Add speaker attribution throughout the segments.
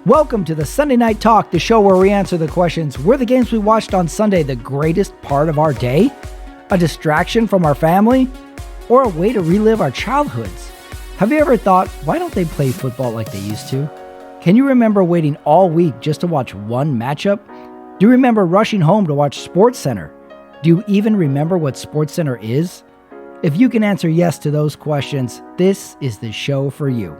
Speaker 1: Welcome to the Sunday Night Talk, the show where we answer the questions: were the games we watched on Sunday the greatest part of our day? A distraction from our family? Or a way to relive our childhoods? Have you ever thought, why don't they play football like they used to? Can you remember waiting all week just to watch one matchup? Do you remember rushing home to watch SportsCenter? Do you even remember what SportsCenter is? If you can answer yes to those questions, this is the show for you.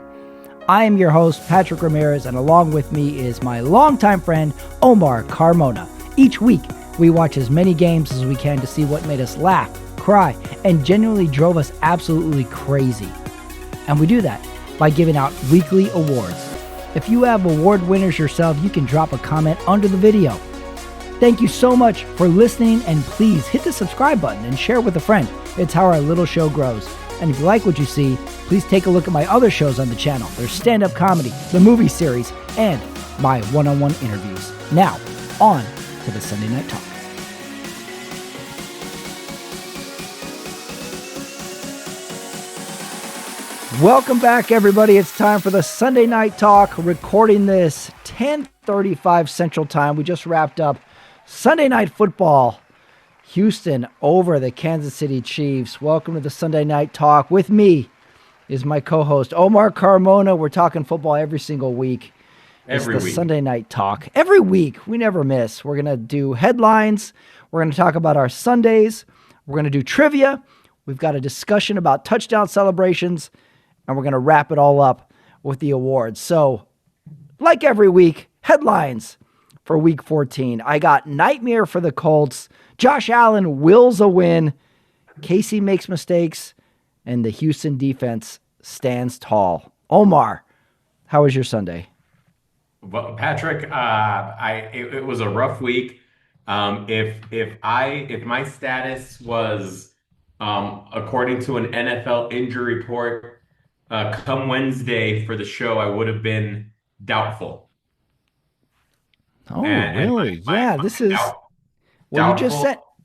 Speaker 1: I am your host, Patrick Ramirez, and along with me is my longtime friend, Omar Carmona. Each week, we watch as many games as we can to see what made us laugh, cry, and genuinely drove us absolutely crazy. And we do that by giving out weekly awards. If you have award winners yourself, you can drop a comment under the video. Thank you so much for listening, and please hit the subscribe button and share with a friend. It's how our little show grows. And if you like what you see, please take a look at my other shows on the channel. There's stand-up comedy, the movie series, and my one-on-one interviews. Now, on to the Sunday Night Talk. Welcome back, everybody. It's time for the Sunday Night Talk. Recording this 10:35 Central Time. We just wrapped up Sunday Night Football. Houston over the Kansas City Chiefs. Welcome to the Sunday Night Talk. With me is my co-host, Omar Carmona. We're talking football every single week.
Speaker 2: Every week.
Speaker 1: Sunday Night Talk. Every week. We never miss. We're going to do headlines. We're going to talk about our Sundays. We're going to do trivia. We've got a discussion about touchdown celebrations. And we're going to wrap it all up with the awards. So, like every week, headlines for Week 14. I got nightmare for the Colts. Josh Allen wills a win. Casey makes mistakes. And the Houston defense stands tall. Omar, how was your Sunday?
Speaker 2: Well, Patrick, it was a rough week. If my status was according to an NFL injury report, come Wednesday for the show, I would have been doubtful.
Speaker 1: Oh, really? Yeah, this is. Well, you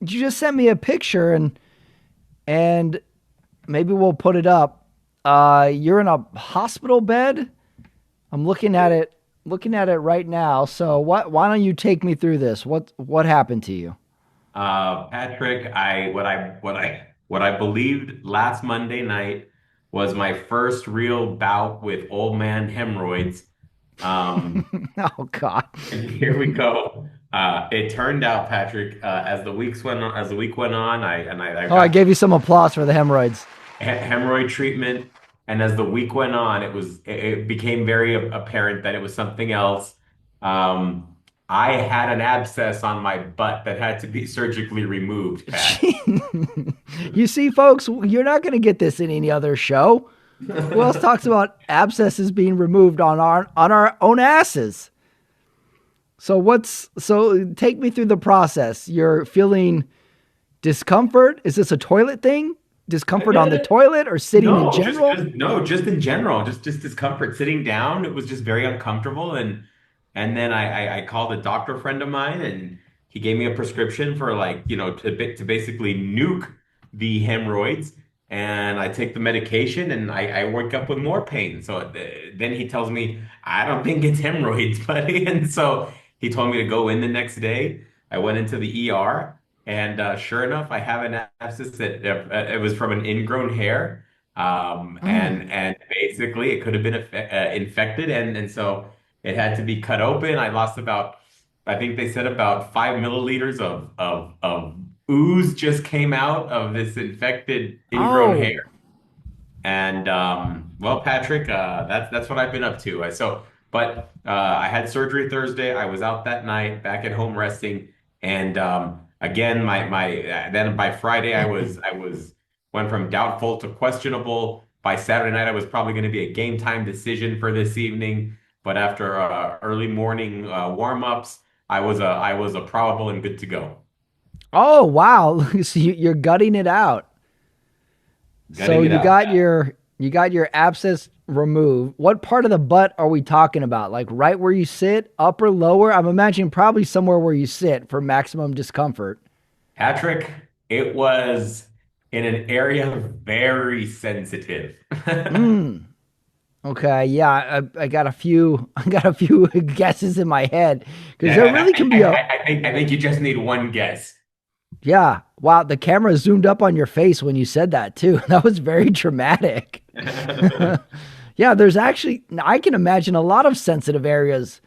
Speaker 1: just sent me a picture, and maybe we'll put it up. You're in a hospital bed. I'm looking at it right now. So why don't you take me through this? What happened to you?
Speaker 2: Patrick, what I believed last Monday night was my first real bout with old man hemorrhoids.
Speaker 1: Oh God!
Speaker 2: And here we go. It turned out, Patrick, as the week went on,
Speaker 1: I gave you some applause for the hemorrhoids.
Speaker 2: Hemorrhoid treatment, and as the week went on, it became very apparent that it was something else. I had an abscess on my butt that had to be surgically removed, Pat.
Speaker 1: You see, folks, you're not going to get this in any other show. Who else talks about abscesses being removed on our own asses? So take me through the process. You're feeling discomfort. Is this a toilet thing? Discomfort on the toilet or sitting in general?
Speaker 2: Just in general, just discomfort sitting down. It was just very uncomfortable, and then I called a doctor friend of mine, and he gave me a prescription for to basically nuke the hemorrhoids. And I take the medication, and I wake up with more pain. So then he tells me, I don't think it's hemorrhoids, buddy. And so he told me to go in the next day. I went into the ER, and sure enough, I have an abscess that it was from an ingrown hair. And basically it could have been infected. And so it had to be cut open. I lost I think they said about 5 milliliters of ooze just came out of this infected ingrown hair. And well, Patrick, that's what I've been up to. But I had surgery Thursday. I was out that night, back at home resting, and again, then by Friday I went from doubtful to questionable. By Saturday night, I was probably going to be a game time decision for this evening. But after early morning warm-ups, I was a probable and good to go.
Speaker 1: Oh, wow. So you're gutting it out. You got your abscess removed. What part of the butt are we talking about? Like right where you sit, upper, lower? I'm imagining probably somewhere where you sit for maximum discomfort.
Speaker 2: Patrick, it was in an area very sensitive.
Speaker 1: Okay, yeah, I got a few I got a few guesses in my head because there
Speaker 2: Yeah,
Speaker 1: really can be a
Speaker 2: I think you just need one guess.
Speaker 1: yeah. Wow, the camera zoomed up on your face when you said that too. That was very dramatic. Yeah, there's actually I can imagine a lot of sensitive areas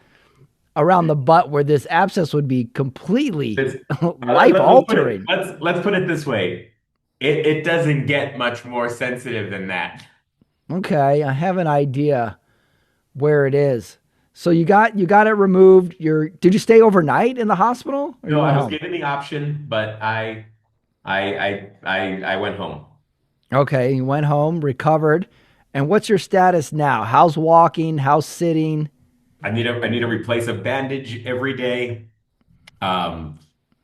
Speaker 1: around the butt where this abscess would be completely
Speaker 2: Let's,
Speaker 1: life altering.
Speaker 2: let's put it this way. It doesn't get much more sensitive than that.
Speaker 1: Okay, I have an idea where it is. So you got it removed. Did you stay overnight in the hospital or you
Speaker 2: No,
Speaker 1: went
Speaker 2: I was
Speaker 1: home?
Speaker 2: given the option, but I went home.
Speaker 1: Okay, you went home, recovered. And what's your status now? How's walking? How's sitting?
Speaker 2: I need to replace a bandage every day. Um,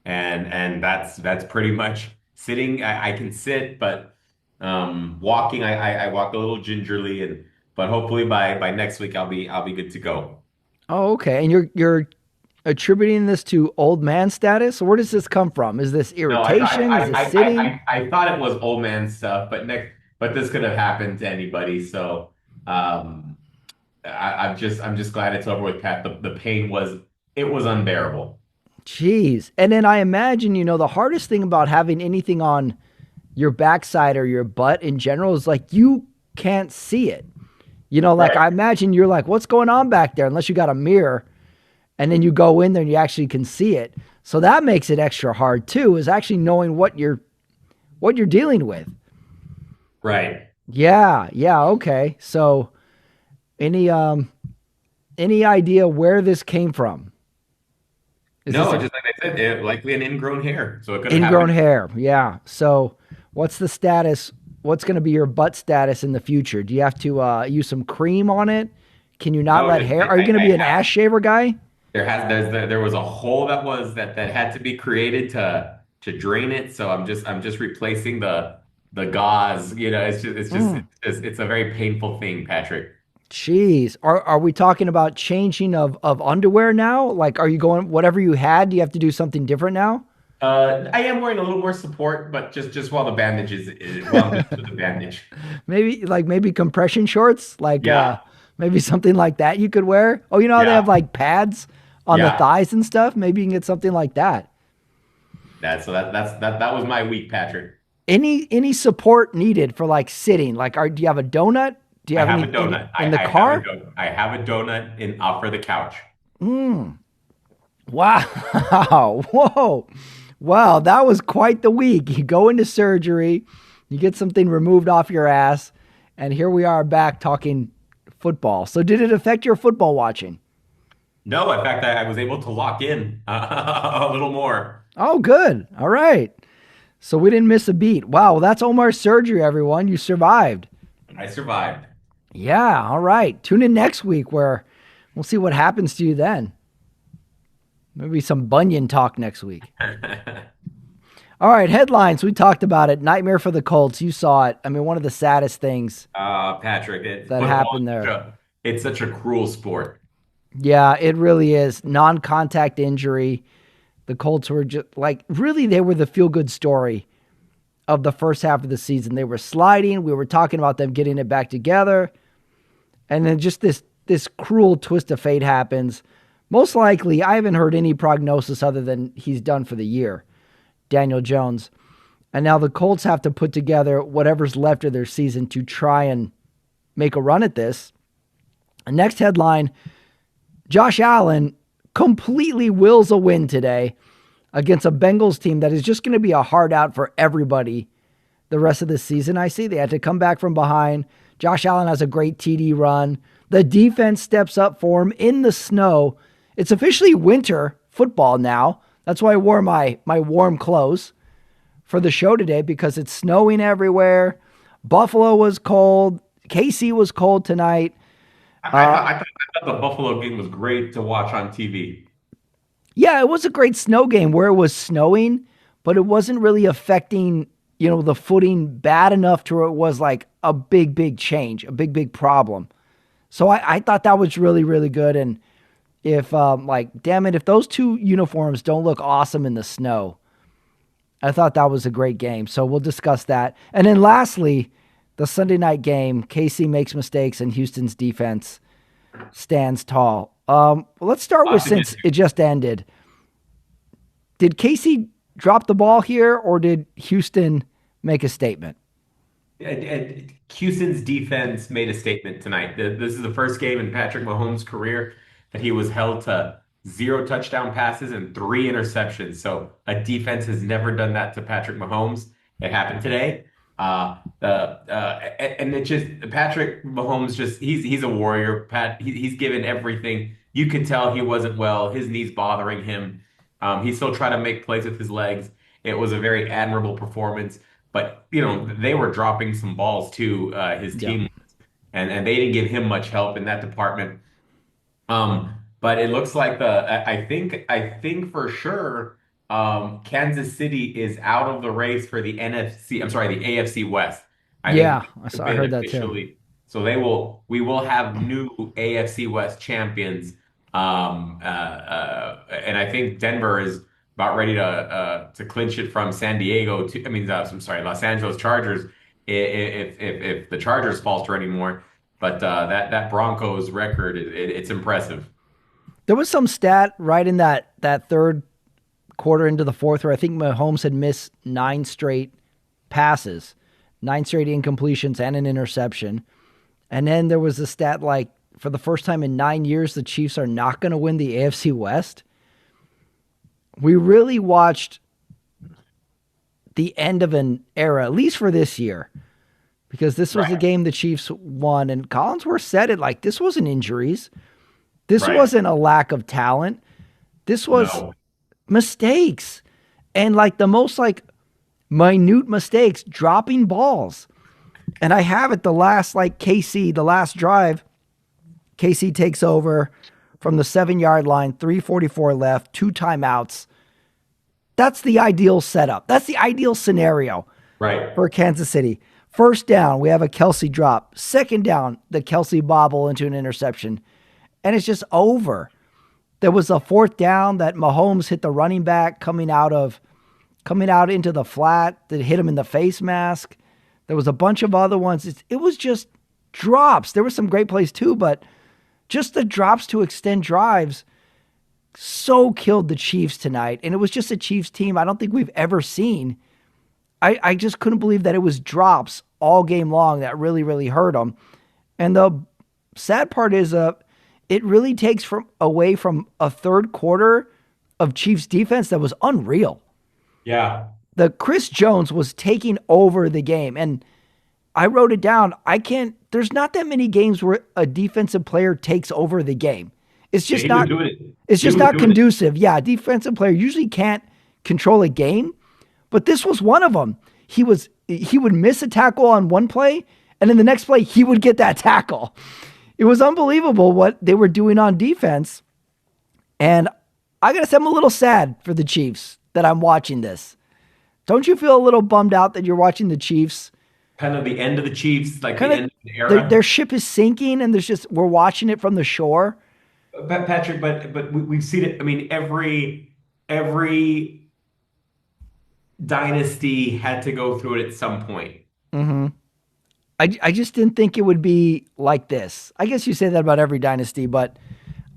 Speaker 2: and that's pretty much sitting. I can sit, but walking, I walk a little gingerly, and but hopefully by next week I'll be good to go.
Speaker 1: Oh, okay. And you're attributing this to old man status? Where does this come from? Is this
Speaker 2: No,
Speaker 1: irritation? Is this sitting?
Speaker 2: I thought it was old man stuff, but this could have happened to anybody. So I'm just glad it's over with, Pat. The pain was it was unbearable.
Speaker 1: Jeez. And then I imagine, the hardest thing about having anything on your backside or your butt in general is like you can't see it. Like
Speaker 2: Right.
Speaker 1: I imagine you're like, what's going on back there? Unless you got a mirror and then you go in there and you actually can see it. So that makes it extra hard too, is actually knowing what you're dealing with.
Speaker 2: Right.
Speaker 1: Yeah, yeah, okay. So any any idea where this came from? Is this
Speaker 2: No,
Speaker 1: a
Speaker 2: just like I said, likely an ingrown hair. So it could have
Speaker 1: ingrown
Speaker 2: happened.
Speaker 1: hair? Yeah. So what's the status? What's going to be your butt status in the future? Do you have to use some cream on it? Can you not
Speaker 2: No,
Speaker 1: let hair? Are you going to be an ass shaver guy?
Speaker 2: there was a hole that had to be created to drain it. So I'm just replacing the gauze. You know,
Speaker 1: Mm,
Speaker 2: it's a very painful thing, Patrick.
Speaker 1: jeez. Are we talking about changing of underwear now? Like, are you going whatever you had? Do you have to do something different now?
Speaker 2: I am wearing a little more support, but just while the bandage while I'm just with the bandage.
Speaker 1: Maybe compression shorts, like
Speaker 2: Yeah,
Speaker 1: maybe something like that you could wear. Oh, how they have
Speaker 2: yeah,
Speaker 1: like pads on the
Speaker 2: yeah.
Speaker 1: thighs and stuff. Maybe you can get something like that.
Speaker 2: That was my week, Patrick.
Speaker 1: Any support needed for like sitting? Like, do you have a donut? Do you
Speaker 2: I
Speaker 1: have
Speaker 2: have a
Speaker 1: any
Speaker 2: donut.
Speaker 1: in the car?
Speaker 2: I have a donut in for the couch.
Speaker 1: Wow. Whoa. Wow, that was quite the week. You go into surgery, you get something removed off your ass, and here we are back talking football. So did it affect your football watching?
Speaker 2: No, in fact, I was able to lock in a little more.
Speaker 1: Oh, good. All right. So we didn't miss a beat. Wow, well, that's Omar's surgery, everyone. You survived.
Speaker 2: I survived.
Speaker 1: Yeah, all right. Tune in next week where we'll see what happens to you then. Maybe some bunion talk next week. All right, headlines. We talked about it. Nightmare for the Colts. You saw it. I mean, one of the saddest things
Speaker 2: Patrick,
Speaker 1: that
Speaker 2: football
Speaker 1: happened there.
Speaker 2: it's such a cruel sport.
Speaker 1: Yeah, it really is. Non contact injury. The Colts were just like, really, they were the feel good story of the first half of the season. They were sliding. We were talking about them getting it back together. And then just this cruel twist of fate happens. Most likely, I haven't heard any prognosis other than he's done for the year, Daniel Jones. And now the Colts have to put together whatever's left of their season to try and make a run at this. The next headline, Josh Allen completely wills a win today against a Bengals team that is just going to be a hard out for everybody the rest of the season. I see they had to come back from behind. Josh Allen has a great TD run. The defense steps up for him in the snow. It's officially winter football now. That's why I wore my warm clothes for the show today because it's snowing everywhere. Buffalo was cold. KC was cold tonight.
Speaker 2: I thought the Buffalo game was great to watch on TV.
Speaker 1: Yeah, it was a great snow game where it was snowing, but it wasn't really affecting, the footing bad enough to where it was like a big, big change, a big, big problem. So I thought that was really, really good. And if, damn it, if those two uniforms don't look awesome in the snow, I thought that was a great game. So we'll discuss that. And then lastly, the Sunday night game, KC makes mistakes and Houston's defense stands tall. Let's start with, since it just ended. Did KC drop the ball here, or did Houston make a statement?
Speaker 2: Houston's defense made a statement tonight. This is the first game in Patrick Mahomes' career that he was held to zero touchdown passes and three interceptions. So a defense has never done that to Patrick Mahomes. It happened today. And it just Patrick Mahomes just he's a warrior. He's given everything. You could tell he wasn't well. His knees bothering him. He still tried to make plays with his legs. It was a very admirable performance. But they were dropping some balls too, his
Speaker 1: Yeah.
Speaker 2: team, and they didn't give him much help in that department. But it looks like I think for sure, Kansas City is out of the race for the NFC. I'm sorry, the AFC West. I think
Speaker 1: Yeah,
Speaker 2: it's
Speaker 1: I
Speaker 2: been
Speaker 1: heard that too.
Speaker 2: officially. So we will have new AFC West champions. And I think Denver is about ready to clinch it from San Diego to, I mean, I'm sorry, Los Angeles Chargers. If the Chargers falter anymore, but that Broncos record, it's impressive.
Speaker 1: There was some stat right in that third quarter into the fourth where I think Mahomes had missed 9 straight passes, 9 straight incompletions, and an interception. And then there was a stat like, for the first time in 9 years, the Chiefs are not going to win the AFC West. We really watched the end of an era, at least for this year, because this was the
Speaker 2: Right,
Speaker 1: game the Chiefs won. And Collinsworth said it like, this wasn't injuries. This
Speaker 2: right.
Speaker 1: wasn't a lack of talent. This was
Speaker 2: No,
Speaker 1: mistakes. And like the most like minute mistakes, dropping balls. And I have it, the last like KC, the last drive, KC takes over from the 7 yard line, 3:44 left, 2 timeouts. That's the ideal setup. That's the ideal scenario
Speaker 2: right.
Speaker 1: for Kansas City. First down, we have a Kelsey drop. Second down, the Kelsey bobble into an interception. And it's just over. There was a fourth down that Mahomes hit the running back coming out into the flat that hit him in the face mask. There was a bunch of other ones. It was just drops. There were some great plays too, but just the drops to extend drives so killed the Chiefs tonight. And it was just a Chiefs team I don't think we've ever seen. I just couldn't believe that it was drops all game long that really, really hurt them. And the sad part is it really takes away from a third quarter of Chiefs defense that was unreal.
Speaker 2: Yeah.
Speaker 1: The Chris Jones was taking over the game. And I wrote it down. There's not that many games where a defensive player takes over the game. It's
Speaker 2: Yeah,
Speaker 1: just
Speaker 2: he was
Speaker 1: not,
Speaker 2: doing it.
Speaker 1: it's
Speaker 2: He
Speaker 1: just
Speaker 2: was
Speaker 1: not
Speaker 2: doing it.
Speaker 1: conducive. Yeah, a defensive player usually can't control a game, but this was one of them. He would miss a tackle on one play, and then the next play he would get that tackle. It was unbelievable what they were doing on defense. And I gotta say, I'm a little sad for the Chiefs that I'm watching this. Don't you feel a little bummed out that you're watching the Chiefs?
Speaker 2: Kind of the end of the Chiefs, like the
Speaker 1: Kind
Speaker 2: end
Speaker 1: of
Speaker 2: of the era.
Speaker 1: their ship is sinking, and we're watching it from the shore.
Speaker 2: Patrick, but we've seen it. I mean, every dynasty had to go through it at some point.
Speaker 1: hmm I just didn't think it would be like this. I guess you say that about every dynasty, but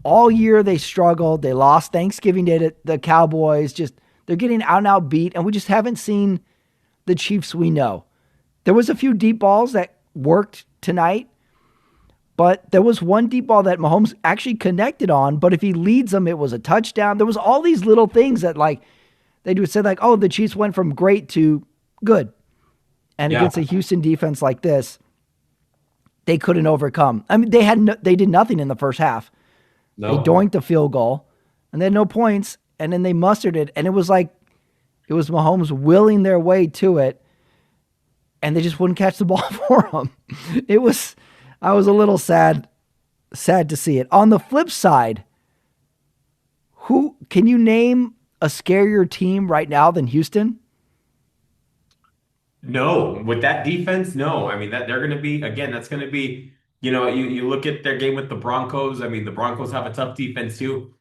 Speaker 1: all year they struggled. They lost Thanksgiving Day to the Cowboys. Just they're getting out and out beat, and we just haven't seen the Chiefs we know. There was a few deep balls that worked tonight, but there was one deep ball that Mahomes actually connected on. But if he leads them, it was a touchdown. There was all these little things that like they do said like, oh, the Chiefs went from great to good. And
Speaker 2: Yeah.
Speaker 1: against a Houston defense like this, they couldn't overcome. I mean, they did nothing in the first half. They
Speaker 2: No.
Speaker 1: doinked a field goal, and they had no points, and then they mustered it, and it was like it was Mahomes willing their way to it, and they just wouldn't catch the ball for him. I was a little sad to see it. On the flip side, who can you name a scarier team right now than Houston?
Speaker 2: No, with that defense, no. I mean that they're going to be again. That's going to be you look at their game with the Broncos. I mean the Broncos have a tough defense too.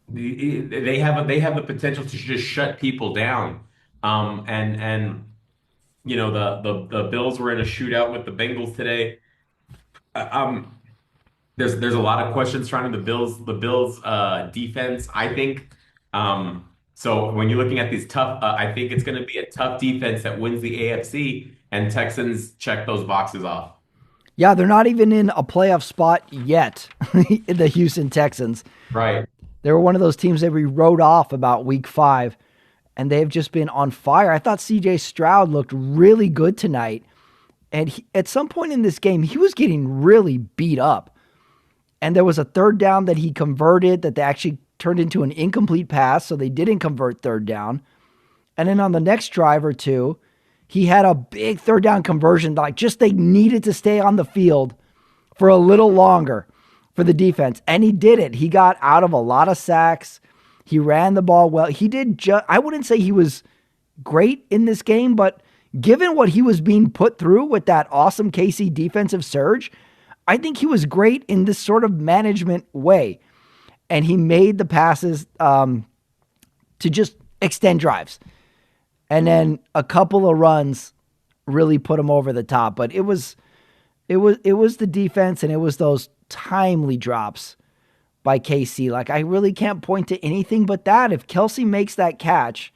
Speaker 2: They have the potential to just shut people down. And the Bills were in a shootout with the Bengals today. Uh, Um, there's a lot of questions surrounding the Bills defense, I think. So when you're looking at these tough, I think it's going to be a tough defense that wins the AFC, and Texans check those boxes off.
Speaker 1: Yeah, they're not even in a playoff spot yet, the Houston Texans.
Speaker 2: Right.
Speaker 1: They were one of those teams that we wrote off about week 5, and they've just been on fire. I thought CJ Stroud looked really good tonight. And at some point in this game, he was getting really beat up. And there was a third down that he converted that they actually turned into an incomplete pass. So they didn't convert third down. And then on the next drive or two, he had a big third down conversion. Like just they needed to stay on the field for a little longer for the defense. And he did it. He got out of a lot of sacks. He ran the ball well. He did I wouldn't say he was great in this game, but given what he was being put through with that awesome KC defensive surge, I think he was great in this sort of management way. And he made the passes to just extend drives. And then a couple of runs really put him over the top. But it was the defense, and it was those timely drops by KC. Like I really can't point to anything but that. If Kelsey makes that catch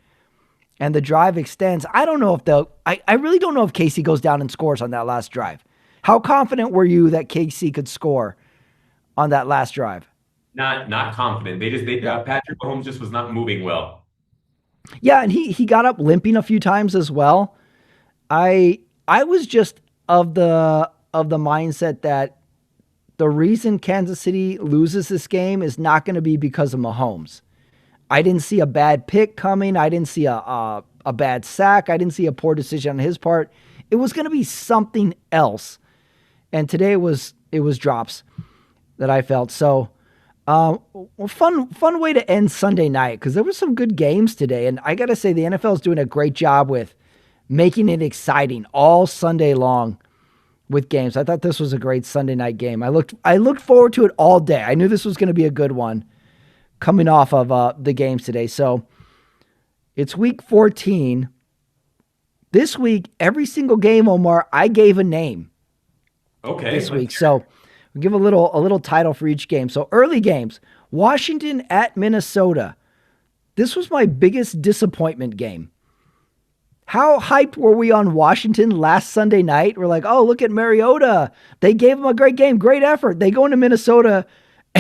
Speaker 1: and the drive extends, I don't know if I really don't know if KC goes down and scores on that last drive. How confident were you that KC could score on that last drive?
Speaker 2: Not confident.
Speaker 1: Yeah.
Speaker 2: Patrick Mahomes just was not moving well.
Speaker 1: Yeah, and he got up limping a few times as well. I was just of the mindset that the reason Kansas City loses this game is not going to be because of Mahomes. I didn't see a bad pick coming. I didn't see a bad sack. I didn't see a poor decision on his part. It was going to be something else. And today it was drops that I felt. So, fun way to end Sunday night because there were some good games today. And I got to say, the NFL is doing a great job with making it exciting all Sunday long with games. I thought this was a great Sunday night game. I looked forward to it all day. I knew this was going to be a good one coming off of the games today. So it's week 14. This week, every single game, Omar, I gave a name
Speaker 2: Okay,
Speaker 1: this week. So we'll give a little title for each game. So early games, Washington at Minnesota. This was my biggest disappointment game. How hyped were we on Washington last Sunday night? We're like, oh, look at Mariota. They gave him a great game, great effort. They go into Minnesota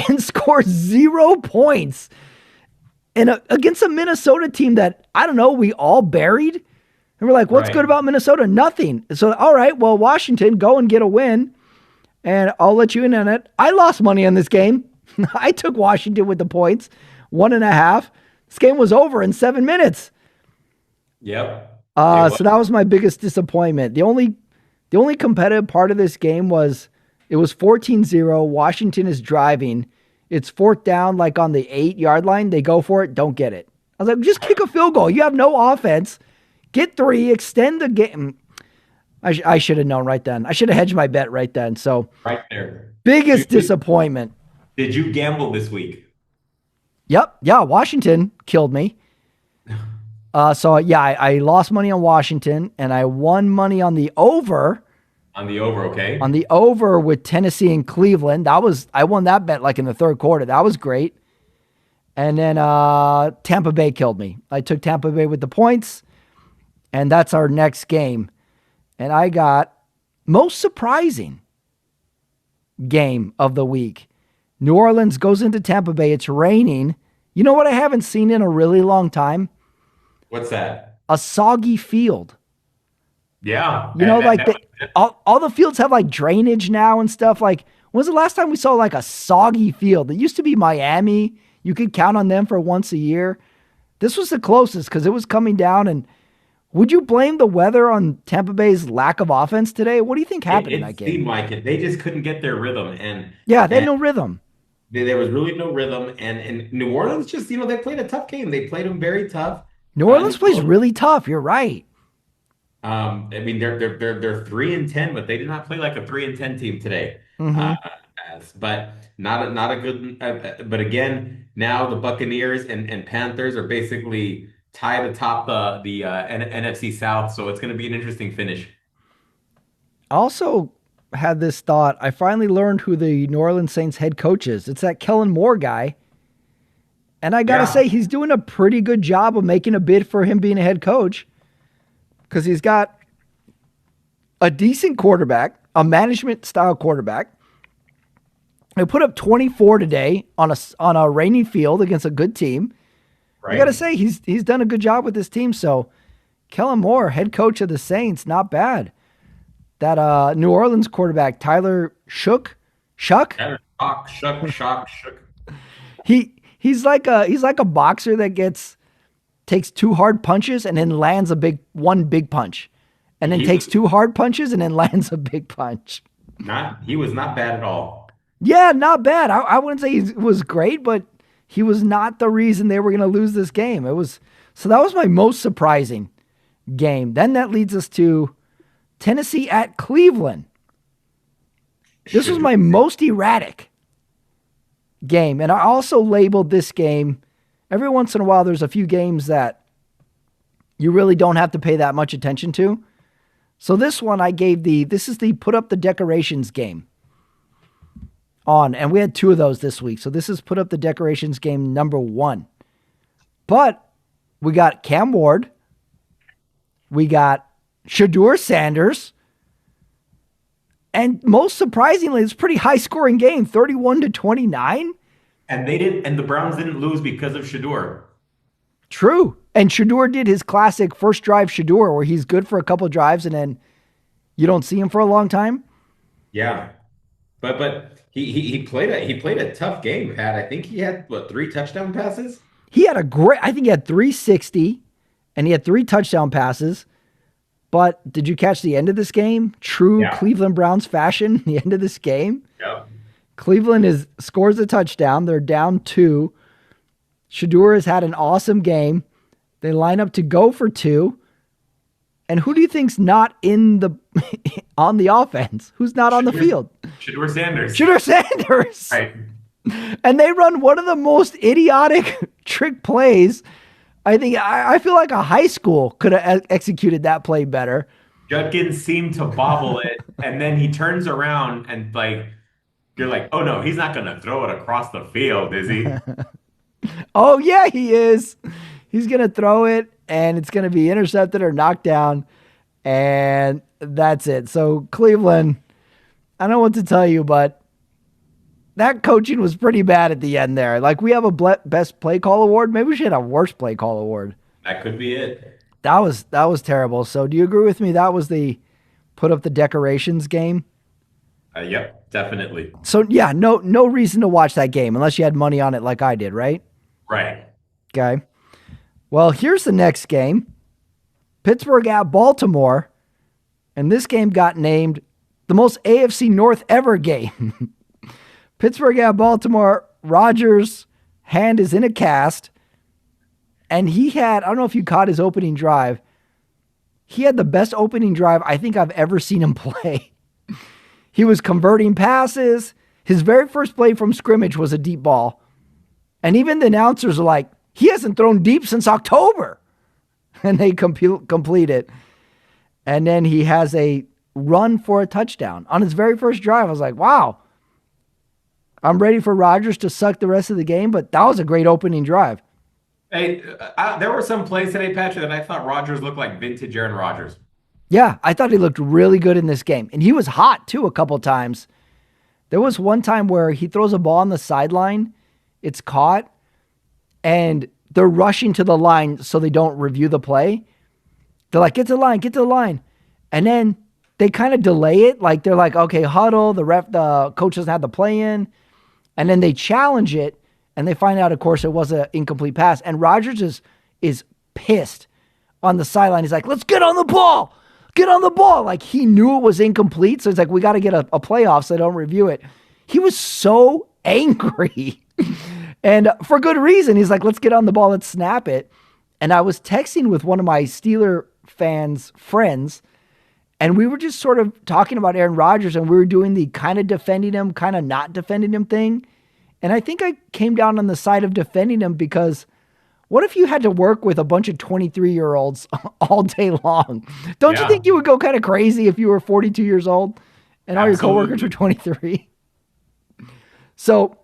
Speaker 1: and score 0 points. And against a Minnesota team that, I don't know, we all buried. And we're like, what's
Speaker 2: right.
Speaker 1: good about Minnesota? Nothing. So, all right, well, Washington, go and get a win. And I'll let you in on it. I lost money on this game. I took Washington with the points, 1.5. This game was over in 7 minutes.
Speaker 2: Yep. It was.
Speaker 1: So that was my biggest disappointment. The only competitive part of this game was it was 14-0. Washington is driving. It's fourth down, like on the 8-yard line. They go for it, don't get it. I was like, just kick a field goal. You have no offense. Get 3, extend the game. I should have known right then. I should have hedged my bet right then. So
Speaker 2: Right there.
Speaker 1: biggest
Speaker 2: Did
Speaker 1: disappointment.
Speaker 2: did you gamble this week?
Speaker 1: Yep. Yeah. Washington killed me. So yeah, I lost money on Washington and I won money on the over.
Speaker 2: On the over, okay?
Speaker 1: On the over with Tennessee and Cleveland. I won that bet like in the third quarter. That was great. And then Tampa Bay killed me. I took Tampa Bay with the points, and that's our next game. And I got most surprising game of the week. New Orleans goes into Tampa Bay. It's raining. You know what I haven't seen in a really long time?
Speaker 2: What's that?
Speaker 1: A soggy field.
Speaker 2: Yeah.
Speaker 1: You know,
Speaker 2: that-
Speaker 1: like
Speaker 2: that-
Speaker 1: all the fields have like drainage now and stuff. Like, when's the last time we saw like a soggy field? It used to be Miami. You could count on them for once a year. This was the closest because it was coming down. And would you blame the weather on Tampa Bay's lack of offense today? What do you think happened in that
Speaker 2: it
Speaker 1: game?
Speaker 2: seemed like it. They just couldn't get their rhythm,
Speaker 1: Yeah, they had
Speaker 2: and
Speaker 1: no rhythm.
Speaker 2: there was really no rhythm. And New Orleans just, they played a tough game. They played them very tough.
Speaker 1: New Orleans
Speaker 2: New
Speaker 1: plays
Speaker 2: Orleans,
Speaker 1: really tough. You're right.
Speaker 2: I mean, they're 3-10, but they did not play like a 3-10 team today.
Speaker 1: Hmm.
Speaker 2: Uh, but not a good. But again, now the Buccaneers and Panthers are basically tied atop the NFC South, so it's going to be an interesting finish.
Speaker 1: I also had this thought. I finally learned who the New Orleans Saints head coach is. It's that Kellen Moore guy. And I got to
Speaker 2: Yeah,
Speaker 1: say, he's doing a pretty good job of making a bid for him being a head coach because he's got a decent quarterback, a management style quarterback. He put up 24 today on a rainy field against a good team. I got to
Speaker 2: right.
Speaker 1: say, he's done a good job with this team. So Kellen Moore, head coach of the Saints, not bad. That New Orleans quarterback, Tyler Shuck,
Speaker 2: Yeah, shock.
Speaker 1: he's like a boxer that takes two hard punches and then lands one big punch, and then
Speaker 2: He
Speaker 1: takes
Speaker 2: was
Speaker 1: two hard punches and then lands a big punch.
Speaker 2: he was not bad at all.
Speaker 1: Yeah, not bad. I wouldn't say he was great, but he was not the reason they were going to lose this game. So that was my most surprising game. Then that leads us to Tennessee at Cleveland. This was
Speaker 2: Should
Speaker 1: my most erratic game. And I also labeled this game. Every once in a while, there's a few games that you really don't have to pay that much attention to. So this one this is the put up the decorations game on. And we had two of those this week. So this is put up the decorations game number 1. But we got Cam Ward. We got Shador Sanders. And most surprisingly, it's a pretty high scoring game, 31-29.
Speaker 2: and the Browns didn't lose because of Shador.
Speaker 1: True. And Shador did his classic first drive Shador where he's good for a couple drives and then you don't see him for a long time.
Speaker 2: Yeah, but he played a tough game, Pat. I think he had what, 3 touchdown passes?
Speaker 1: I think he had 360 and he had 3 touchdown passes. But did you catch the end of this game? True
Speaker 2: Yeah.
Speaker 1: Cleveland Browns fashion, the end of this game.
Speaker 2: Yep.
Speaker 1: Cleveland scores a touchdown. They're down 2. Shador has had an awesome game. They line up to go for 2. And who do you think's not on the offense? Who's not on the field?
Speaker 2: Shador Sanders.
Speaker 1: Shooter Sanders.
Speaker 2: Right.
Speaker 1: And they run one of the most idiotic trick plays. I feel like a high school could have executed that play better.
Speaker 2: Judkins seemed to bobble it, and then he turns around and you're like, oh no, he's not gonna throw it across the field, is he?
Speaker 1: Oh, yeah, he is. He's going to throw it, and it's going to be intercepted or knocked down, and that's it. So Cleveland, I don't know what to tell you, but that coaching was pretty bad at the end there. Like, we have a best play call award. Maybe we should have a worst play call award.
Speaker 2: That could be it.
Speaker 1: That was terrible. So do you agree with me? That was the put up the decorations game.
Speaker 2: Yep, definitely.
Speaker 1: So yeah, no reason to watch that game unless you had money on it like I did, right?
Speaker 2: Right.
Speaker 1: Okay. Well, here's the next game. Pittsburgh at Baltimore. And this game got named the most AFC North ever game. Pittsburgh at Baltimore. Rodgers' hand is in a cast. And I don't know if you caught his opening drive. He had the best opening drive I think I've ever seen him play. He was converting passes. His very first play from scrimmage was a deep ball. And even the announcers are like, he hasn't thrown deep since October. And they complete it. And then he has a run for a touchdown on his very first drive. I was like, wow. I'm ready for Rodgers to suck the rest of the game, but that was a great opening drive.
Speaker 2: Hey, there were some plays today, Patrick, that I thought Rodgers looked like vintage Aaron Rodgers.
Speaker 1: Yeah, I thought he looked really good in this game. And he was hot, too, a couple times. There was one time where he throws a ball on the sideline. It's caught. And they're rushing to the line so they don't review the play. They're like, get to the line. And then they kind of delay it. Like, they're like, okay, huddle. The coach doesn't have the play in. And then they challenge it. And they find out, of course, it was an incomplete pass. And Rodgers is pissed on the sideline. He's like, let's get on the ball. Get on the ball. Like, he knew it was incomplete. So he's like, we got to get a playoff so they don't review it. He was so angry. And for good reason. He's like, let's get on the ball. Let's snap it. And I was texting with one of my Steeler fans' friends. And we were just sort of talking about Aaron Rodgers. And we were doing the kind of defending him, kind of not defending him thing. And I think I came down on the side of defending him because What if you had to work with a bunch of 23-year-olds all day long? Don't you think
Speaker 2: Yeah,
Speaker 1: you would go kind of crazy if you were 42 years old and all your coworkers were
Speaker 2: absolutely.
Speaker 1: 23? So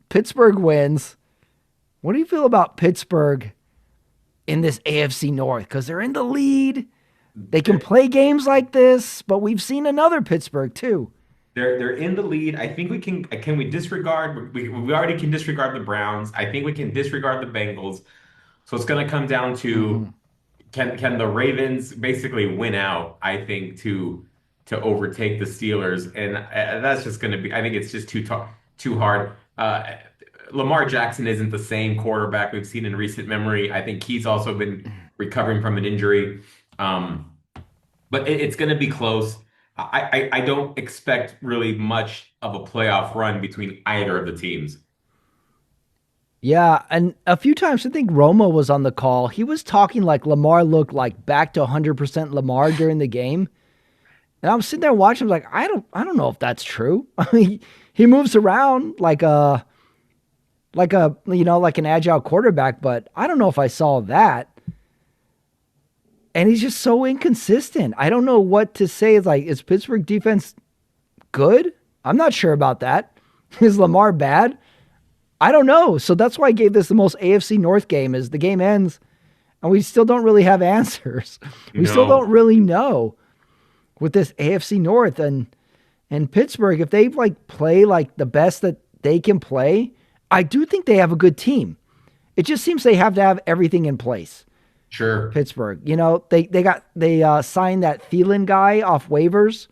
Speaker 1: Pittsburgh wins. What do you feel about Pittsburgh in this AFC North? Because they're in the lead. They can
Speaker 2: They're
Speaker 1: play games like this, but we've seen another Pittsburgh too.
Speaker 2: they're in the lead. I think we can we disregard we already can disregard the Browns. I think we can disregard the Bengals. So it's going to come down
Speaker 1: Mm-hmm.
Speaker 2: to can the Ravens basically win out, I think, to overtake the Steelers, and that's just going to be. I think it's just too hard. Lamar Jackson isn't the same quarterback we've seen in recent memory. I think he's also been recovering from an injury, um, but it's going to be close. I don't expect really much of a playoff run between either of the teams.
Speaker 1: Yeah, and a few times I think Roma was on the call. He was talking like Lamar looked like back to 100% Lamar during the game. And I'm sitting there watching. I'm like, I don't know if that's true. I mean, he moves around like an agile quarterback, but I don't know if I saw that. And he's just so inconsistent. I don't know what to say. It's like, is Pittsburgh defense good? I'm not sure about that. Is Lamar bad? I don't know. So that's why I gave this the most AFC North game. Is the game ends and we still don't really have answers. We still don't
Speaker 2: No,
Speaker 1: really know with this AFC North and Pittsburgh. If they like play like the best that they can play, I do think they have a good team. It just seems they have to have everything in place.
Speaker 2: sure.
Speaker 1: Pittsburgh, they signed that Thielen guy off waivers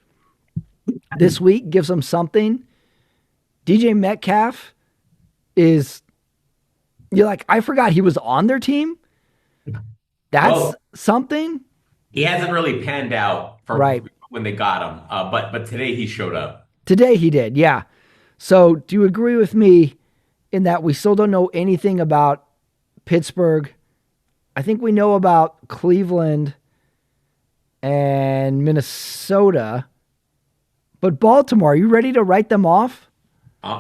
Speaker 1: this week. Gives them something. DJ Metcalf is you're like, I forgot he was on their team. That's
Speaker 2: Well,
Speaker 1: something.
Speaker 2: he hasn't really panned out for
Speaker 1: Right.
Speaker 2: when they got him, but today he showed up.
Speaker 1: Today he did, yeah. So do you agree with me in that we still don't know anything about Pittsburgh? I think we know about Cleveland and Minnesota, but Baltimore, are you ready to write them off?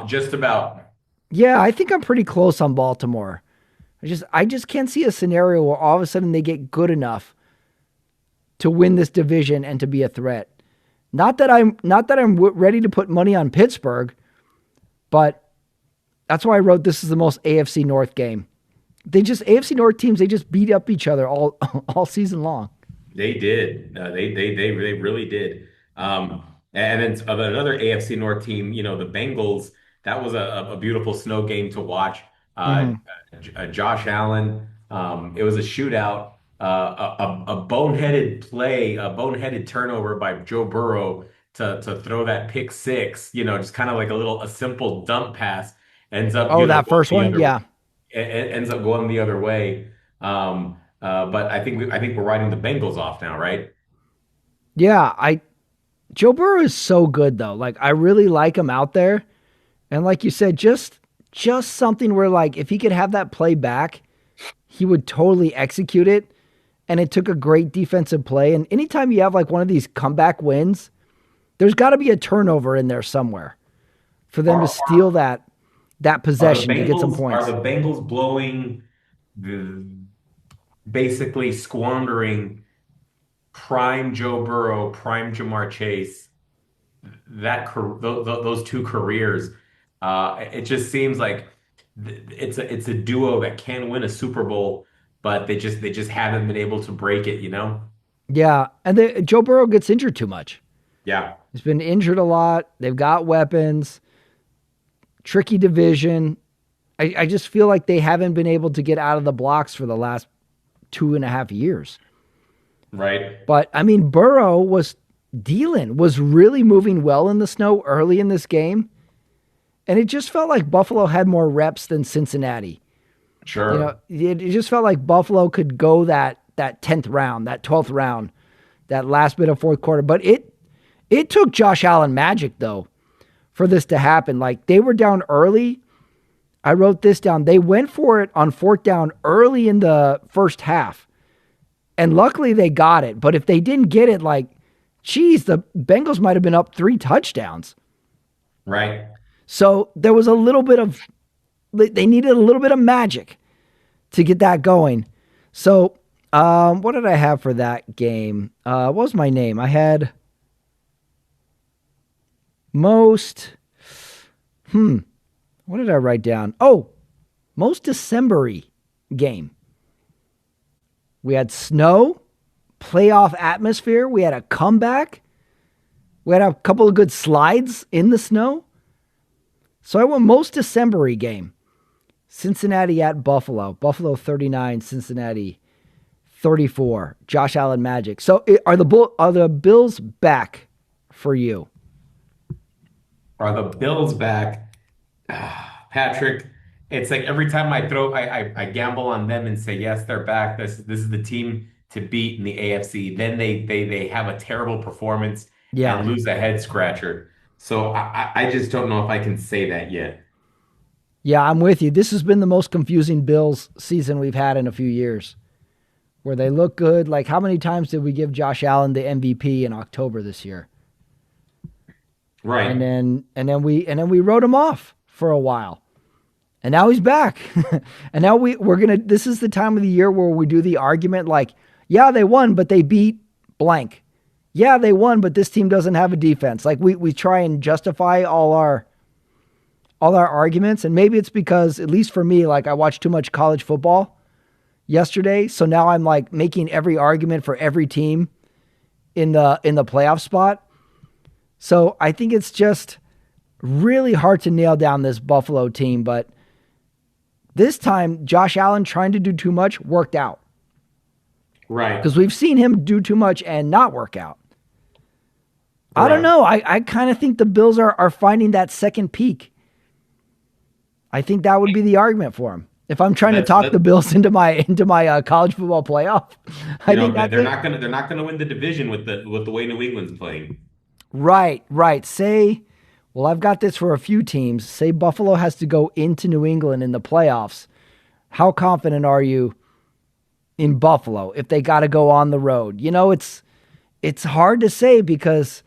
Speaker 2: Just about.
Speaker 1: Yeah, I think I'm pretty close on Baltimore. I just can't see a scenario where all of a sudden they get good enough to win this division and to be a threat. Not that I'm ready to put money on Pittsburgh, but that's why I wrote this is the most AFC North game. They just AFC North teams, they just beat up each other all all season long.
Speaker 2: They did. They really did. And then another AFC North team, the Bengals. That was a beautiful snow game to watch. Uh,
Speaker 1: Hmm.
Speaker 2: Josh Allen. It was a shootout. A boneheaded play, a boneheaded turnover by Joe Burrow to throw that pick six. Just kind of like a simple dump pass ends up,
Speaker 1: Oh, that
Speaker 2: going
Speaker 1: first
Speaker 2: the
Speaker 1: one,
Speaker 2: other
Speaker 1: yeah,
Speaker 2: ends up going the other way. But I think we're riding the Bengals off now, right?
Speaker 1: yeah. I Joe Burrow is so good though. Like I really like him out there, and like you said, just something where like if he could have that play back, he would totally execute it. And it took a great defensive play. And anytime you have like one of these comeback wins, there's got to be a turnover in there somewhere for them to
Speaker 2: Are
Speaker 1: steal that
Speaker 2: are the
Speaker 1: possession to get some
Speaker 2: Bengals are
Speaker 1: points.
Speaker 2: the Bengals blowing the basically squandering prime Joe Burrow, prime Jamar Chase, those two careers? It just seems like it's a duo that can win a Super Bowl, but they just haven't been able to break it, you know?
Speaker 1: Yeah, and Joe Burrow gets injured too much.
Speaker 2: Yeah,
Speaker 1: He's been injured a lot. They've got weapons, tricky division. I just feel like they haven't been able to get out of the blocks for the last 2.5 years.
Speaker 2: right.
Speaker 1: But I mean, Burrow was really moving well in the snow early in this game. And it just felt like Buffalo had more reps than Cincinnati.
Speaker 2: Sure.
Speaker 1: It just felt like Buffalo could go that 10th round, that 12th round, that last bit of fourth quarter. But it took Josh Allen magic though for this to happen. Like they were down early. I wrote this down. They went for it on fourth down early in the first half. And luckily they got it. But if they didn't get it, like, geez, the Bengals might have been up 3 touchdowns.
Speaker 2: Right.
Speaker 1: So there was a little bit of, they needed a little bit of magic to get that going. So, what did I have for that game? What was my name? I had most. What did I write down? Oh, most December-y game. We had snow, playoff atmosphere. We had a comeback. We had a couple of good slides in the snow. So I went most December-y game. Cincinnati at Buffalo. Buffalo 39, Cincinnati 34. Josh Allen Magic. So are the Bills back for you?
Speaker 2: Are the Bills back? Patrick, it's like every time I gamble on them and say yes, they're back. This is the team to beat in the AFC. Then they have a terrible performance
Speaker 1: Yeah.
Speaker 2: and lose a head scratcher. So I just don't know if I can say that yet.
Speaker 1: Yeah, I'm with you. This has been the most confusing Bills season we've had in a few years, where they look good. Like, how many times did we give Josh Allen the MVP in October this year?
Speaker 2: Right.
Speaker 1: And then we wrote him off for a while. And now he's back. And now we're going to this is the time of the year where we do the argument like, yeah, they won, but they beat blank. Yeah, they won, but this team doesn't have a defense. Like we try and justify all our arguments, and maybe it's because, at least for me, like I watched too much college football yesterday, so now I'm like making every argument for every team in the playoff spot. So I think it's just really hard to nail down this Buffalo team, but this time Josh Allen trying to do too much worked out.
Speaker 2: Right.
Speaker 1: Because we've seen him do too much and not work out. I don't know. I kind of think the Bills are finding that second peak. I think that would be the argument for him. If I'm trying to talk the Bills into my college football playoff, I think
Speaker 2: they're not gonna win the division with the way New England's playing.
Speaker 1: Right. Say, well, I've got this for a few teams. Say Buffalo has to go into New England in the playoffs. How confident are you in Buffalo if they got to go on the road? You know, it's hard to say because,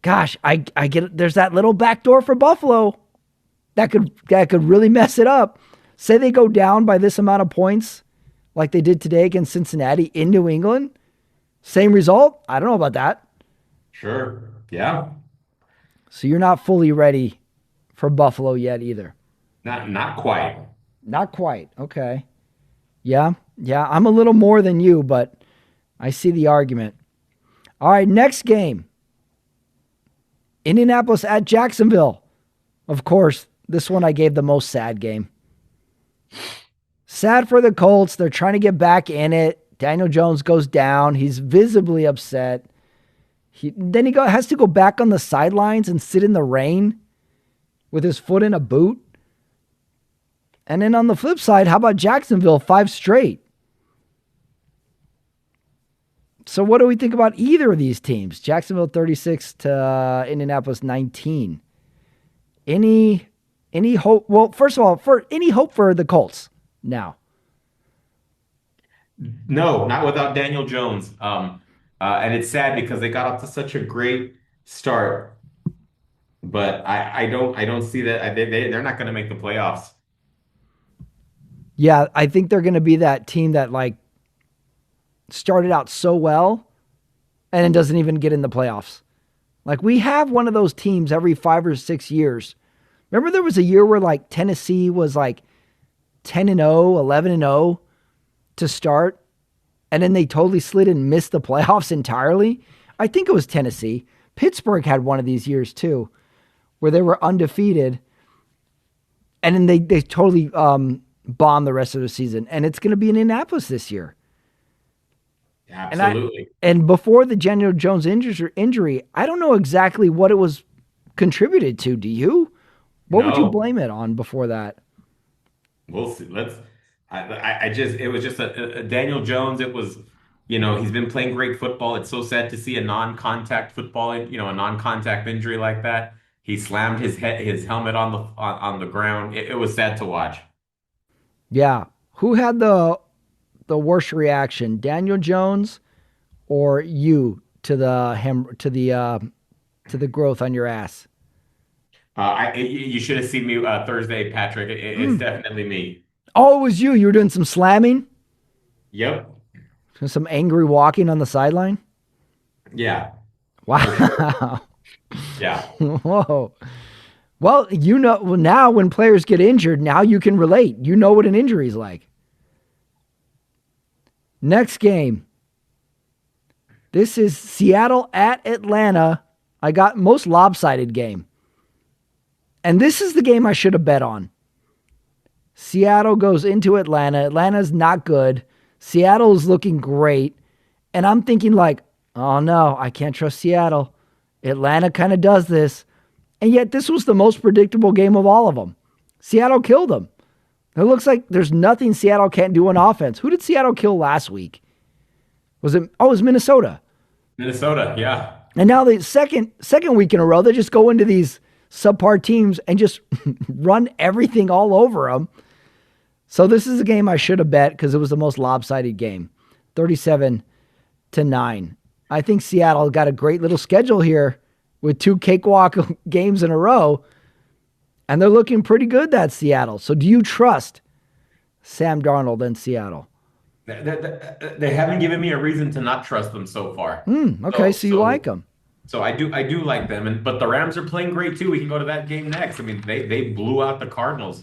Speaker 1: gosh, I get there's that little back door for Buffalo that could really mess it up. Say they go down by this amount of points like they did today against Cincinnati in New England. Same result? I don't know about that.
Speaker 2: Sure. Yeah.
Speaker 1: So you're not fully ready for Buffalo yet either.
Speaker 2: Not quite.
Speaker 1: Not quite. Okay. Yeah. I'm a little more than you, but I see the argument. All right, next game. Indianapolis at Jacksonville. Of course, this one I gave the most sad game. Sad for the Colts. They're trying to get back in it. Daniel Jones goes down. He's visibly upset. Then he has to go back on the sidelines and sit in the rain with his foot in a boot. And then on the flip side, how about Jacksonville 5 straight? So what do we think about either of these teams? Jacksonville 36 to Indianapolis 19. Any hope? Well, first of all, any hope for the Colts now?
Speaker 2: No, not without Daniel Jones. And it's sad because they got off to such a great start, but I don't see that they're not going to make the playoffs.
Speaker 1: Yeah, I think they're going to be that team that like started out so well and then doesn't even get in the playoffs. Like we have one of those teams every 5 or 6 years. Remember there was a year where like Tennessee was like 10-0, 11-0 to start, and then they totally slid and missed the playoffs entirely? I think it was Tennessee. Pittsburgh had one of these years too, where they were undefeated, and then they totally bombed the rest of the season. And it's going to be in Indianapolis this year.
Speaker 2: Absolutely.
Speaker 1: And before the Daniel Jones injury, I don't know exactly what it was contributed to. Do you? What would you blame it on before that?
Speaker 2: We'll see. It was just a Daniel Jones. It was, he's been playing great football. It's so sad to see a non-contact football, a non-contact injury like that. He slammed his helmet on the ground. It was sad to watch.
Speaker 1: Yeah. Who had the worst reaction, Daniel Jones or you to the growth on your ass?
Speaker 2: You should have seen me Thursday, Patrick. It's definitely me.
Speaker 1: Oh, it was you. You were doing some slamming,
Speaker 2: Yep.
Speaker 1: some angry walking on the sideline.
Speaker 2: Yeah, for sure.
Speaker 1: Wow.
Speaker 2: Yeah.
Speaker 1: Whoa. Well, well, now when players get injured, now you can relate. You know what an injury is like. Next game. This is Seattle at Atlanta. I got most lopsided game. And this is the game I should have bet on. Seattle goes into Atlanta. Atlanta's not good. Seattle is looking great. And I'm thinking like, oh no, I can't trust Seattle. Atlanta kind of does this. And yet this was the most predictable game of all of them. Seattle killed them. It looks like there's nothing Seattle can't do on offense. Who did Seattle kill last week? It was Minnesota.
Speaker 2: Minnesota, yeah.
Speaker 1: And now the second week in a row, they just go into these subpar teams and just run everything all over them. So this is a game I should have bet because it was the most lopsided game. 37-9. I think Seattle got a great little schedule here with 2 cakewalk games in a row. And they're looking pretty good, that Seattle. So do you trust Sam Darnold and Seattle?
Speaker 2: They haven't given me a reason to not trust them so far.
Speaker 1: Okay, so you like them.
Speaker 2: So I do like them, but the Rams are playing great too. We can go to that game next. I mean, they blew out the Cardinals.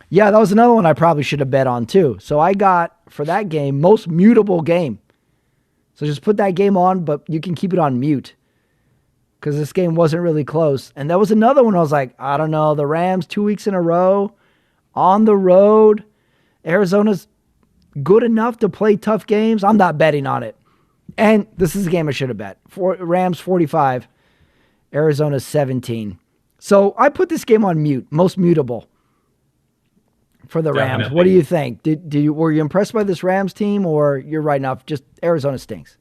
Speaker 1: Yeah, that was another one I probably should have bet on too. So I got, for that game, most mutable game. So just put that game on, but you can keep it on mute because this game wasn't really close. And that was another one I was like, I don't know, the Rams 2 weeks in a row, on the road. Arizona's good enough to play tough games. I'm not betting on it. And this is a game I should have bet. Rams 45, Arizona 17. So I put this game on mute, most mutable for the Rams.
Speaker 2: Definitely.
Speaker 1: What do you think? Were you impressed by this Rams team, or you're writing off just Arizona stinks?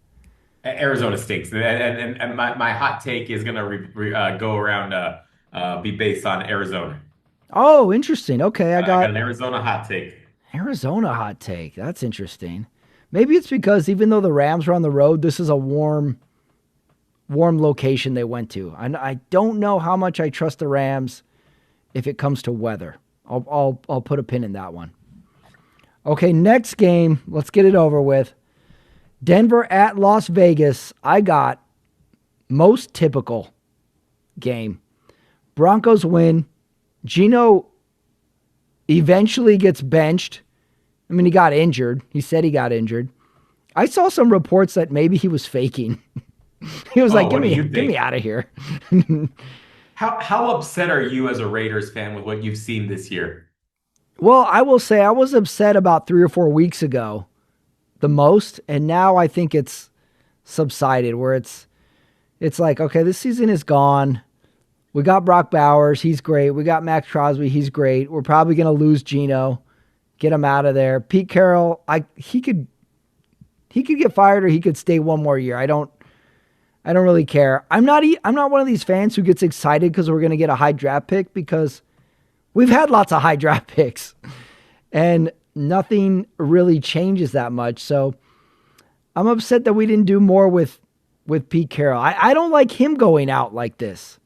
Speaker 2: Arizona stinks, and my hot take is gonna go around be based on Arizona.
Speaker 1: Oh, interesting. Okay, I got
Speaker 2: an Arizona hot take.
Speaker 1: Arizona hot take. That's interesting. Maybe it's because even though the Rams were on the road, this is a warm location they went to. I don't know how much I trust the Rams if it comes to weather. I'll put a pin in that one. Okay, next game. Let's get it over with. Denver at Las Vegas. I got most typical game. Broncos win. Geno eventually gets benched. I mean, he got injured. He said he got injured. I saw some reports that maybe he was faking. He was like, get me out of here.
Speaker 2: How upset are you as a Raiders fan with what you've seen this year?
Speaker 1: Well, I will say I was upset about 3 or 4 weeks ago the most, and now I think it's subsided where it's like, okay, this season is gone. We got Brock Bowers. He's great. We got Max Crosby. He's great. We're probably going to lose Geno. Get him out of there. Pete Carroll, he could get fired or he could stay one more year. I don't really care. I'm not one of these fans who gets excited because we're going to get a high draft pick, because we've had lots of high draft picks and nothing really changes that much. So I'm upset that we didn't do more with Pete Carroll. I don't like him going out like this.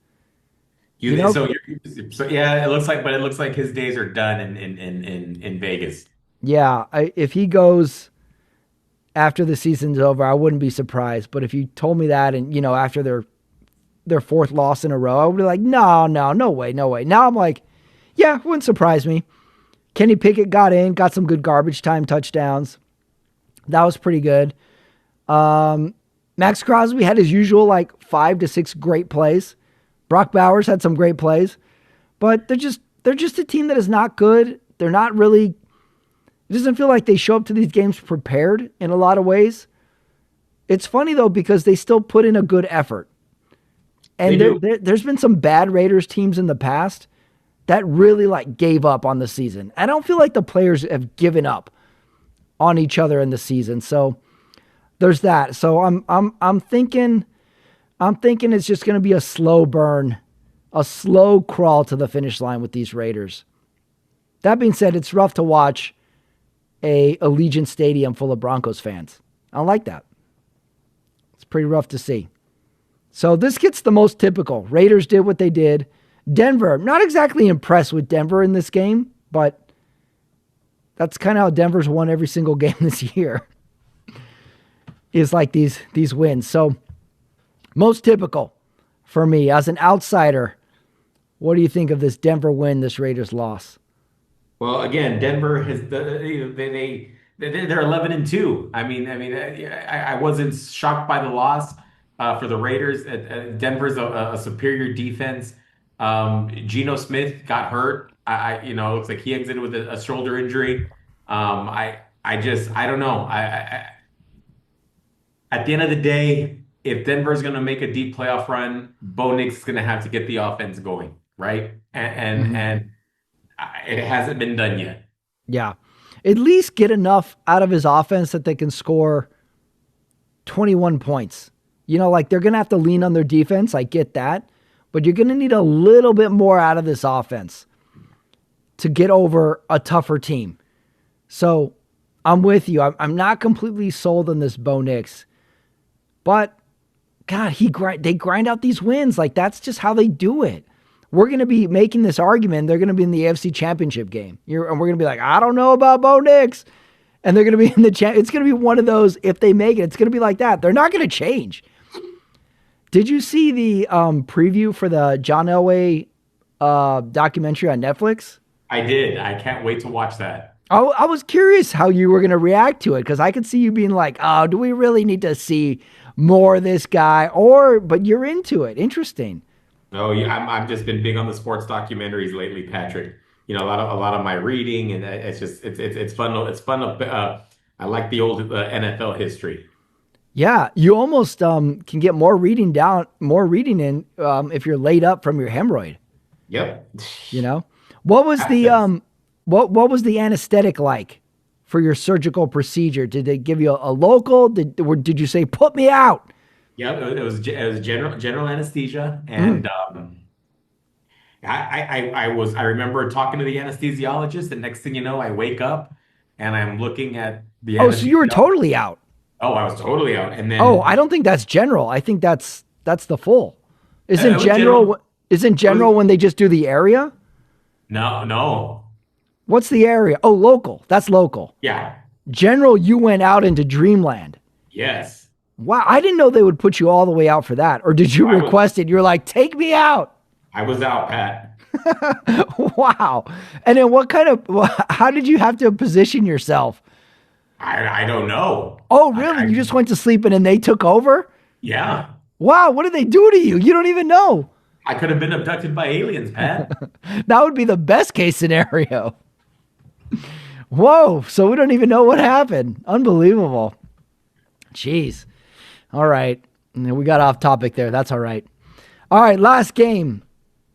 Speaker 2: So yeah, it looks like his days are done in Vegas.
Speaker 1: Yeah, if he goes after the season's over, I wouldn't be surprised. But if you told me that, and after their 4th loss in a row, I would be like, no way. Now I'm like, yeah, it wouldn't surprise me. Kenny Pickett got some good garbage time touchdowns. That was pretty good. Max Crosby had his usual 5 to 6 great plays. Brock Bowers had some great plays, but they're just a team that is not good. They're not really, it doesn't feel like they show up to these games prepared in a lot of ways. It's funny though, because they still put in a good effort. And there's been some bad Raiders teams in the past that really gave up on the season. I don't feel like the players have given up on each other in the season. So there's that. So I'm thinking it's just going to be a slow burn, a slow crawl to the finish line with these Raiders. That being said, it's rough to watch a Allegiant Stadium full of Broncos fans. I don't like that. It's pretty rough to see. So this gets the most typical. Raiders did what they did. Denver, not exactly impressed with Denver in this game, but That's kind of how Denver's won every single game this year. Is like these wins. So most typical for me as an outsider. What do you think of this Denver win, this Raiders loss?
Speaker 2: Well, again, Denver has they're 11-2. I wasn't shocked by the loss for the Raiders. Denver's a superior defense. Geno Smith got hurt. It looks like he exited with a shoulder injury. I don't know. At the end of the day, if Denver's going to make a deep playoff run, Bo Nix is going to have to get the offense going, right? And it hasn't been done yet.
Speaker 1: Yeah. At least get enough out of his offense that they can score 21 points. Like they're going to have to lean on their defense. I get that. But you're going to need a little bit more out of this offense to get over a tougher team. So I'm with you. I'm not completely sold on this Bo Nix. But, God, they grind out these wins. Like, that's just how they do it. We're going to be making this argument. They're going to be in the AFC Championship game. And we're going to be like, I don't know about Bo Nix. And they're going to be in the it's going to be one of those, if they make it, it's going to be like that. They're not going to change. Did you see the preview for the John Elway documentary on Netflix?
Speaker 2: I did. I can't wait to watch that.
Speaker 1: I was curious how you were going to react to it because I could see you being like, oh, do we really need to see more of this guy? But you're into it. Interesting.
Speaker 2: Oh, yeah. I've just been big on the sports documentaries lately, Patrick. A lot of my reading, and it's fun. It's fun. I like the old NFL history.
Speaker 1: Yeah, you almost can get more reading in if you're laid up from your hemorrhoid.
Speaker 2: Yep.
Speaker 1: What was the what was the anesthetic like for your surgical procedure? Did they give you a local? Did you say put me out?
Speaker 2: Yeah, it was general anesthesia, and I remember talking to the anesthesiologist. The next thing you know, I wake up and I'm looking at the.
Speaker 1: Oh, so you were totally out.
Speaker 2: Oh, I was totally out, and then.
Speaker 1: Oh, I don't think that's general. I think that's the full. Isn't general when they just do the area?
Speaker 2: No.
Speaker 1: What's the area? Oh, local. That's local.
Speaker 2: Yeah.
Speaker 1: General, you went out into dreamland.
Speaker 2: Yes.
Speaker 1: Wow, I didn't know they would put you all the way out for that. Or did you request it? You're like, take me out.
Speaker 2: I was out, Pat.
Speaker 1: Wow. And then how did you have to position yourself?
Speaker 2: I don't know.
Speaker 1: Oh, really? You just went to sleep and then they took over?
Speaker 2: Yeah.
Speaker 1: Wow, what did they do to you? You don't even know.
Speaker 2: I could have been abducted by aliens, Pat.
Speaker 1: That would be the best case scenario. Whoa, so we don't even know what happened. Unbelievable. Jeez. All right. We got off topic there. That's all right. All right, last game.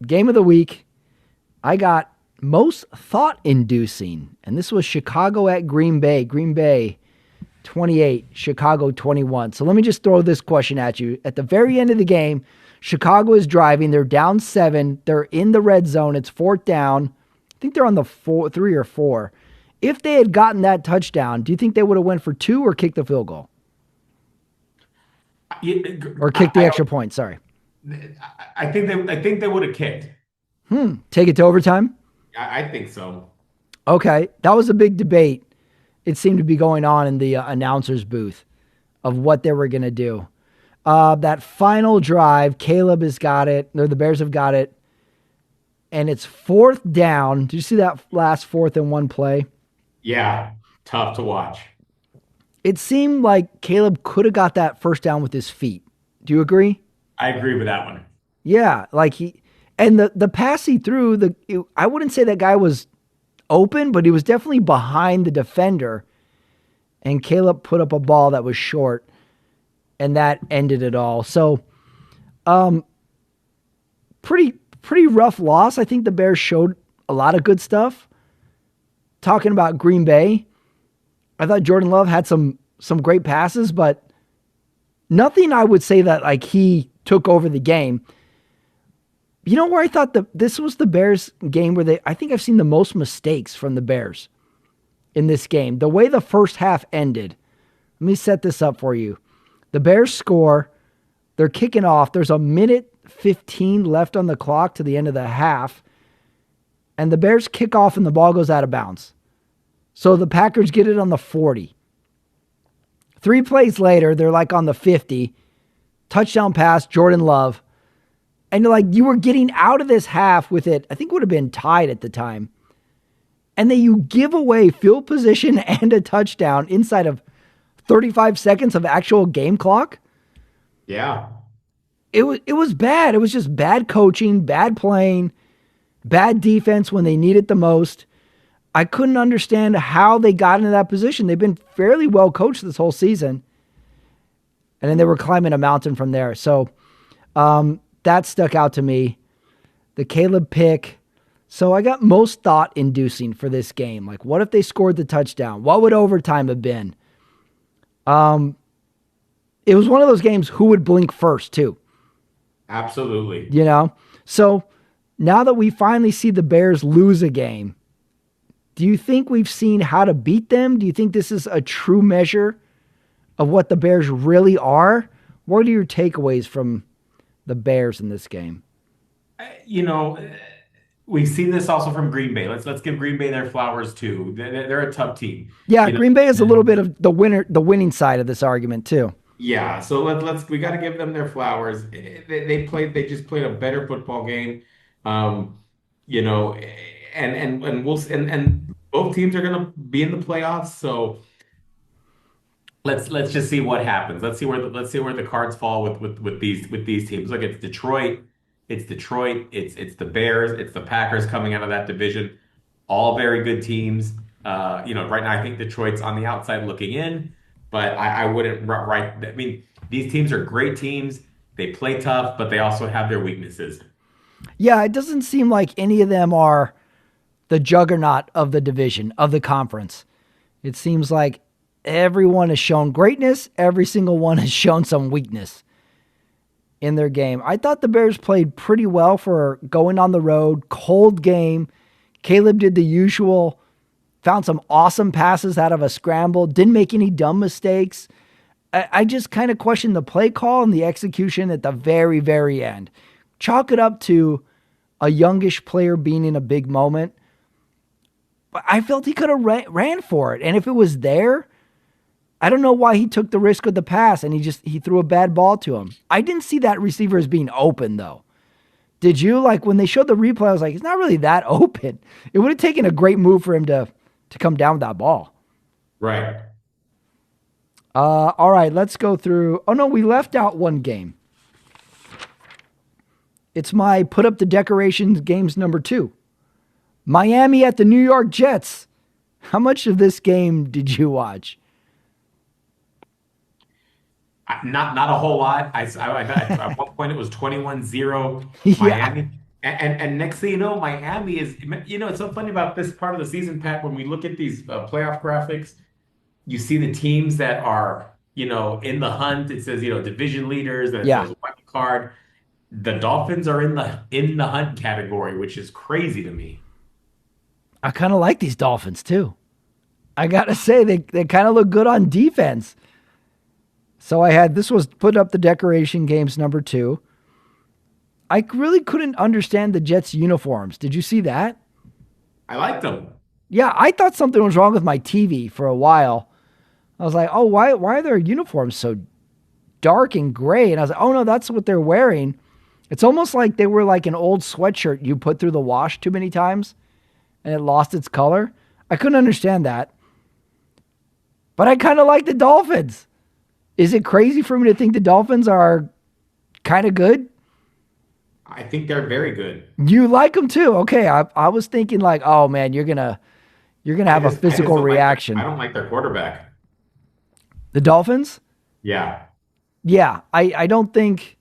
Speaker 1: Game of the week. I got most thought-inducing, and this was Chicago at Green Bay. Green Bay 28, Chicago 21. So let me just throw this question at you. At the very end of the game, Chicago is driving. They're down 7. They're in the red zone. It's 4th down. I think they're on the 3 or 4. If they had gotten that touchdown, do you think they would have went for 2 or kicked the field goal? Or kicked the extra point, sorry.
Speaker 2: I think they would have kicked.
Speaker 1: Take it to overtime?
Speaker 2: I think so.
Speaker 1: Okay. That was a big debate. It seemed to be going on in the announcer's booth of what they were going to do. That final drive, Caleb has got it. The Bears have got it. And it's 4th down. Did you see that last 4th and 1 play?
Speaker 2: Yeah. Tough to watch.
Speaker 1: It seemed like Caleb could have got that first down with his feet. Do you agree?
Speaker 2: I agree with that one.
Speaker 1: Yeah, the pass he threw, I wouldn't say that guy was open, but he was definitely behind the defender. And Caleb put up a ball that was short, and that ended it all. So, pretty rough loss. I think the Bears showed a lot of good stuff. Talking about Green Bay, I thought Jordan Love had some great passes, but nothing I would say that he took over the game. You know where I thought this was the Bears game where I think I've seen the most mistakes from the Bears in this game. The way the first half ended. Let me set this up for you. The Bears score. They're kicking off. There's a minute 15 left on the clock to the end of the half. And the Bears kick off and the ball goes out of bounds. So the Packers get it on the 40. 3 plays later, they're like on the 50. Touchdown pass, Jordan Love. And like you were getting out of this half with it, I think it would have been tied at the time. And then you give away field position and a touchdown inside of 35 seconds of actual game clock.
Speaker 2: Yeah.
Speaker 1: It was bad. It was just bad coaching, bad playing, bad defense when they need it the most. I couldn't understand how they got into that position. They've been fairly well coached this whole season. And then they were climbing a mountain from there. So that stuck out to me. The Caleb pick. So I got most thought inducing for this game. Like, what if they scored the touchdown? What would overtime have been? It was one of those games, who would blink first, too?
Speaker 2: Absolutely.
Speaker 1: You know? So now that we finally see the Bears lose a game, do you think we've seen how to beat them? Do you think this is a true measure of what the Bears really are? What are your takeaways from the Bears in this game?
Speaker 2: You know, we've seen this also from Green Bay. Let's give Green Bay their flowers too. They're a tough team.
Speaker 1: Yeah,
Speaker 2: You know,
Speaker 1: Green Bay is a little bit of the winning side of this argument too.
Speaker 2: yeah. So we got to give them their flowers. They just played a better football game. You know, and both teams are going to be in the playoffs. So let's just see what happens. Let's see where the cards fall with these teams. Look, it's Detroit. It's the Bears. It's the Packers coming out of that division. All very good teams. You know, right now I think Detroit's on the outside looking in, but I wouldn't right. I mean, these teams are great teams. They play tough, but they also have their weaknesses.
Speaker 1: Yeah, it doesn't seem like any of them are the juggernaut of the division, of the conference. It seems like everyone has shown greatness. Every single one has shown some weakness in their game. I thought the Bears played pretty well for going on the road, cold game. Caleb did the usual, found some awesome passes out of a scramble, didn't make any dumb mistakes. I just kind of questioned the play call and the execution at the very, very end. Chalk it up to a youngish player being in a big moment. But I felt he could have ran for it. And if it was there, I don't know why he took the risk of the pass and he threw a bad ball to him. I didn't see that receiver as being open, though. Did you? Like, when they showed the replay, I was like, it's not really that open. It would have taken a great move for him to come down with that ball.
Speaker 2: Right.
Speaker 1: All right, let's go through. Oh, no, we left out one game. It's my put up the decorations games number 2. Miami at the New York Jets. How much of this game did you watch?
Speaker 2: Not a whole lot. At one point it was 21-0
Speaker 1: Yeah.
Speaker 2: Miami. And next thing you know, Miami is, you know, it's so funny about this part of the season, Pat, when we look at these playoff graphics, you see the teams that are, you know, in the hunt. It says, you know, division leaders, and it
Speaker 1: Yeah.
Speaker 2: says wild card. The Dolphins are in the hunt category, which is crazy to me.
Speaker 1: I kind of like these Dolphins, too. I got to say, they kind of look good on defense. So this was put up the decoration games number 2. I really couldn't understand the Jets uniforms. Did you see that?
Speaker 2: I liked them.
Speaker 1: Yeah, I thought something was wrong with my TV for a while. I was like, oh, why are their uniforms so dark and gray? And I was like, oh, no, that's what they're wearing. It's almost like they were like an old sweatshirt you put through the wash too many times and it lost its color. I couldn't understand that. But I kind of like the Dolphins. Is it crazy for me to think the Dolphins are kind of good?
Speaker 2: I think they're very good.
Speaker 1: You like them too? Okay, I was thinking like, oh man, you're gonna have a physical
Speaker 2: don't
Speaker 1: reaction.
Speaker 2: I don't like their quarterback.
Speaker 1: The Dolphins?
Speaker 2: Yeah.
Speaker 1: Yeah, I don't think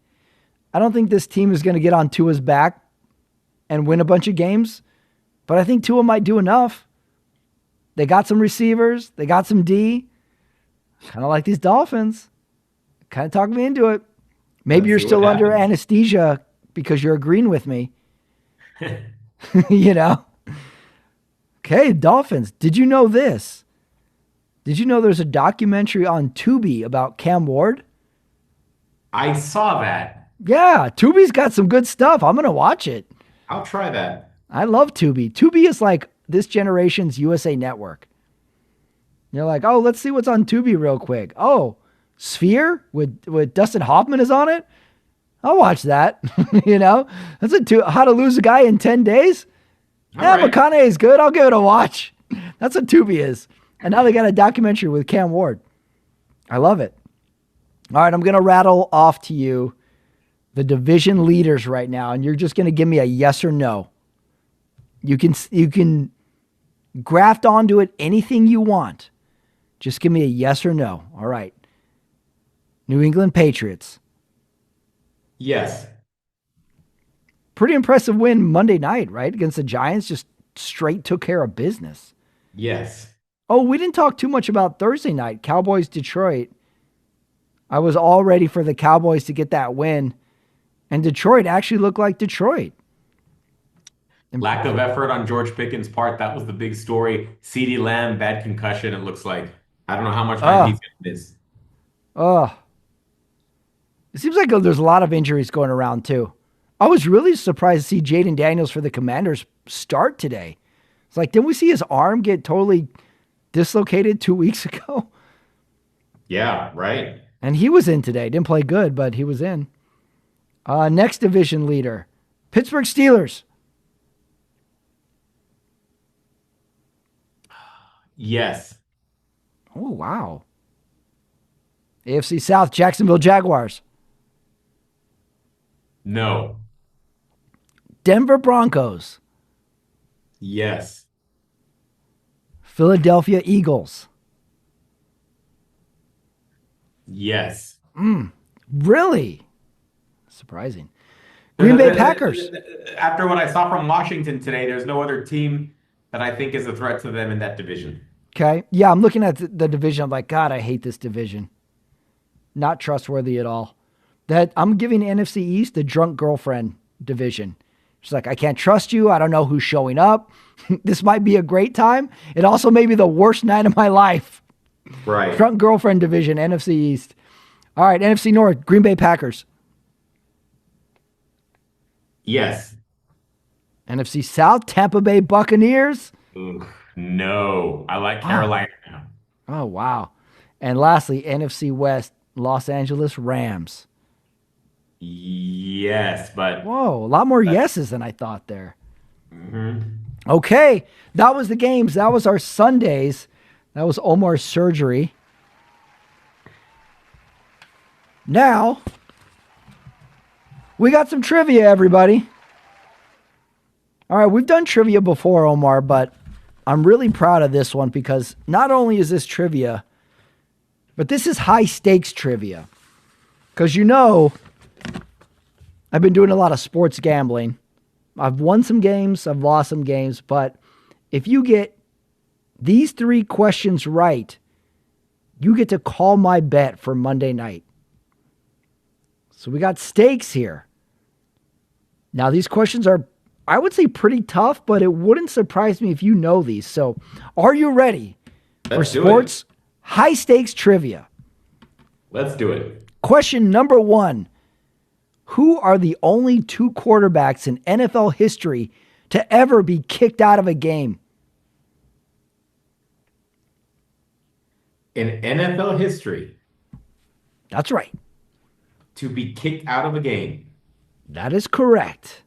Speaker 1: this team is gonna get on Tua's back and win a bunch of games, but I think Tua might do enough. They got some receivers, they got some D. Kind of like these Dolphins. Kind of talking me into it. Maybe you're still under anesthesia because you're agreeing with me. You know? Okay, Dolphins. Did you know this? Did you know there's a documentary on Tubi about Cam Ward?
Speaker 2: I saw that.
Speaker 1: Yeah, Tubi's got some good stuff. I'm going to watch it.
Speaker 2: I'll try that.
Speaker 1: I love Tubi. Tubi is like this generation's USA Network. You're like, oh, let's see what's on Tubi real quick. Oh, Sphere with Dustin Hoffman is on it. I'll watch that. That's How to Lose a Guy in 10 Days.
Speaker 2: All
Speaker 1: Yeah,
Speaker 2: right.
Speaker 1: McConaughey is good. I'll give it a watch. That's what Tubi is. And now they got a documentary with Cam Ward. I love it. All right, I'm going to rattle off to you the division leaders right now, and you're just going to give me a yes or no. You can graft onto it anything you want. Just give me a yes or no. All right. New England Patriots.
Speaker 2: Yes.
Speaker 1: Pretty impressive win Monday night, right? Against the Giants. Just straight took care of business.
Speaker 2: Yes.
Speaker 1: Oh, we didn't talk too much about Thursday night. Cowboys, Detroit. I was all ready for the Cowboys to get that win. And Detroit actually looked like Detroit.
Speaker 2: Lack of effort on George Pickens' part. That was the big story. CeeDee Lamb, bad concussion, it looks like. I don't know how much time he's going to miss.
Speaker 1: It seems like there's a lot of injuries going around, too. I was really surprised to see Jaden Daniels for the Commanders start today. It's like, didn't we see his arm get totally dislocated 2 weeks ago?
Speaker 2: Yeah, right.
Speaker 1: And he was in today. Didn't play good, but he was in. Next division leader, Pittsburgh Steelers.
Speaker 2: Yes.
Speaker 1: Oh, wow. AFC South, Jacksonville Jaguars.
Speaker 2: No.
Speaker 1: Denver Broncos.
Speaker 2: Yes.
Speaker 1: Philadelphia Eagles.
Speaker 2: Yes.
Speaker 1: Really? Surprising. Green Bay Packers.
Speaker 2: After what I saw from Washington today, there's no other team that I think is a threat to them in that division.
Speaker 1: Okay. Yeah, I'm looking at the division. I'm like, God, I hate this division. Not trustworthy at all. That I'm giving NFC East the drunk girlfriend division. She's like, I can't trust you. I don't know who's showing up. This might be a great time. It also may be the worst night of my life.
Speaker 2: Right.
Speaker 1: Drunk girlfriend division, NFC East. All right, NFC North, Green Bay Packers.
Speaker 2: Yes.
Speaker 1: NFC South, Tampa Bay Buccaneers.
Speaker 2: Ugh, no. I like Carolina now.
Speaker 1: Oh, wow. And lastly, NFC West, Los Angeles Rams.
Speaker 2: Yes, but
Speaker 1: Whoa, a lot more yeses than I thought there.
Speaker 2: mhm.
Speaker 1: Okay, that was the games. That was our Sundays. That was Omar's surgery. Now, we got some trivia, everybody. All right, we've done trivia before, Omar, but I'm really proud of this one because not only is this trivia, but this is high stakes trivia. Because I've been doing a lot of sports gambling. I've won some games, I've lost some games, but if you get these 3 questions right, you get to call my bet for Monday night. So we got stakes here. Now, these questions are, I would say, pretty tough, but it wouldn't surprise me if you know these. So are you ready for
Speaker 2: Let's do
Speaker 1: sports high stakes trivia?
Speaker 2: Let's do it.
Speaker 1: Question number 1. Who are the only 2 quarterbacks in NFL history to ever be kicked out of a game?
Speaker 2: In NFL history,
Speaker 1: That's right.
Speaker 2: to be kicked out of a game.
Speaker 1: That is correct.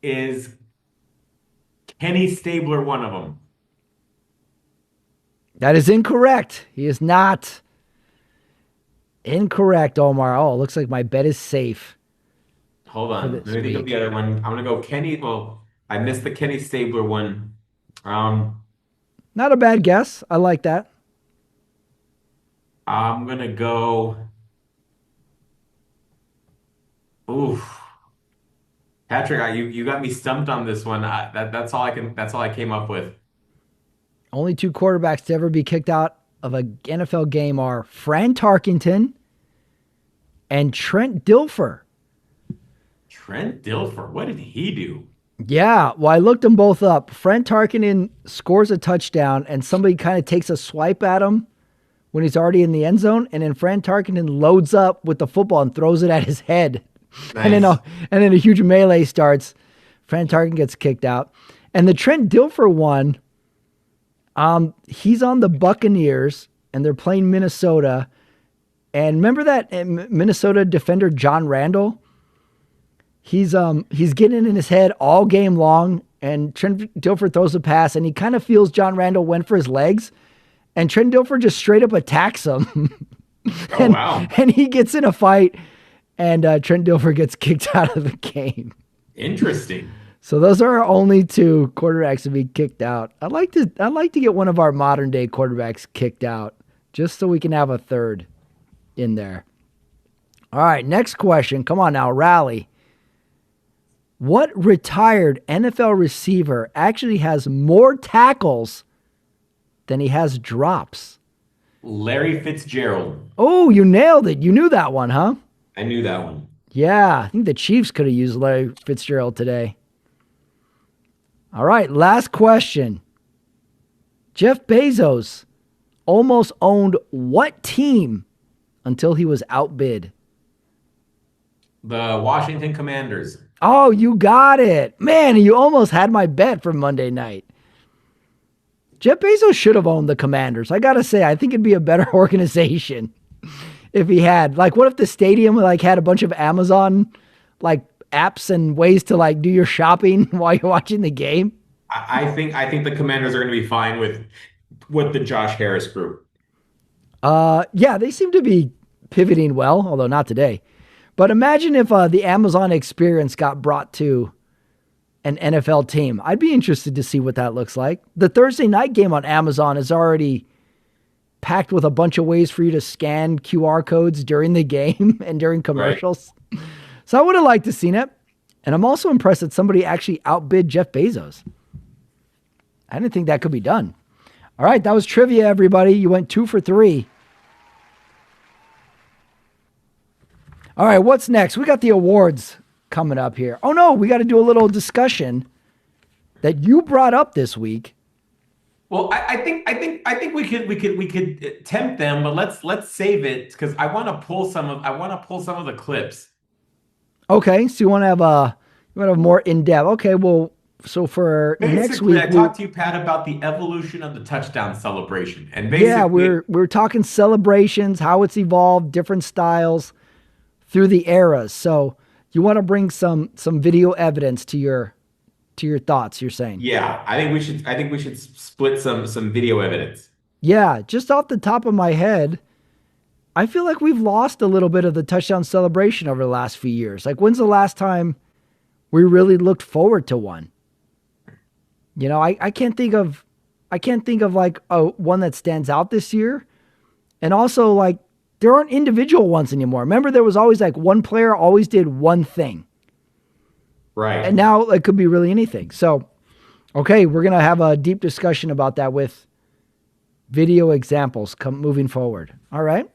Speaker 2: Is Kenny Stabler one of them?
Speaker 1: That is incorrect. He is not. Incorrect, Omar. Oh, it looks like my bet is safe.
Speaker 2: Hold on.
Speaker 1: this
Speaker 2: Let me think of
Speaker 1: week.
Speaker 2: the other one. I'm gonna go Kenny. Well, I missed the Kenny Stabler one. Um,
Speaker 1: Not a bad guess. I like that.
Speaker 2: I'm gonna go. Oof. Patrick, you got me stumped on this one. That's all I can. That's all I came up with.
Speaker 1: Only 2 quarterbacks to ever be kicked out of an NFL game are Fran Tarkenton and Trent Dilfer.
Speaker 2: Trent Dilfer. What did he do?
Speaker 1: Yeah, well, I looked them both up. Fran Tarkenton scores a touchdown, and somebody kind of takes a swipe at him when he's already in the end zone, and then Fran Tarkenton loads up with the football and throws it at his head.
Speaker 2: Nice.
Speaker 1: And then a huge melee starts. Fran Tarkenton gets kicked out. And the Trent Dilfer one, he's on the Buccaneers, and they're playing Minnesota. And remember that Minnesota defender John Randall? He's getting in his head all game long, and Trent Dilfer throws a pass, and he kind of feels John Randall went for his legs, and Trent Dilfer just straight up attacks him.
Speaker 2: Oh, wow.
Speaker 1: And he gets in a fight, and Trent Dilfer gets kicked out of the game.
Speaker 2: Interesting.
Speaker 1: So those are our only two quarterbacks to be kicked out. I'd like to get one of our modern day quarterbacks kicked out, just so we can have a third in there. All right, next question. Come on now, rally. What retired NFL receiver actually has more tackles than he has drops?
Speaker 2: Larry Fitzgerald.
Speaker 1: Oh, you nailed it. You knew that one, huh?
Speaker 2: I knew that one.
Speaker 1: Yeah, I think the Chiefs could have used Larry Fitzgerald today. All right, last question. Jeff Bezos almost owned what team until he was outbid?
Speaker 2: The Washington Commanders.
Speaker 1: Oh, you got it. Man, you almost had my bet from Monday night. Jeff Bezos should have owned the Commanders. I got to say, I think it'd be a better organization if he had. Like, what if the stadium had a bunch of Amazon apps and ways to do your shopping while you're watching the game?
Speaker 2: I think the Commanders are going to be fine with the Josh Harris group.
Speaker 1: Yeah, they seem to be pivoting well, although not today. But imagine if the Amazon experience got brought to an NFL team. I'd be interested to see what that looks like. The Thursday night game on Amazon is already packed with a bunch of ways for you to scan QR codes during the game and during commercials. Right. So I would have liked to seen it. And I'm also impressed that somebody actually outbid Jeff Bezos. I didn't think that could be done. All right, that was trivia, everybody. You went 2 for 3. All right, what's next? We got the awards coming up here. Oh no, we got to do a little discussion that you brought up this week.
Speaker 2: Well, I think we could tempt them, but let's save it because I want to pull some of the clips.
Speaker 1: Okay, so you want to have more in depth. Okay, well, so for
Speaker 2: basically,
Speaker 1: next week,
Speaker 2: I talked to you, Pat, about the evolution of the touchdown celebration, and basically,
Speaker 1: yeah, we're talking celebrations, how it's evolved, different styles through the eras. So you want to bring some video evidence to your thoughts. You're saying,
Speaker 2: yeah, I think we should split some video evidence.
Speaker 1: Yeah, just off the top of my head, I feel like we've lost a little bit of the touchdown celebration over the last few years. Like, when's the last time we really looked forward to one? You know, I can't think of one that stands out this year. And also, there aren't individual ones anymore. Remember, there was always one player always did one thing.
Speaker 2: Right.
Speaker 1: And now it could be really anything. So, okay, we're going to have a deep discussion about that with video examples moving forward. All right.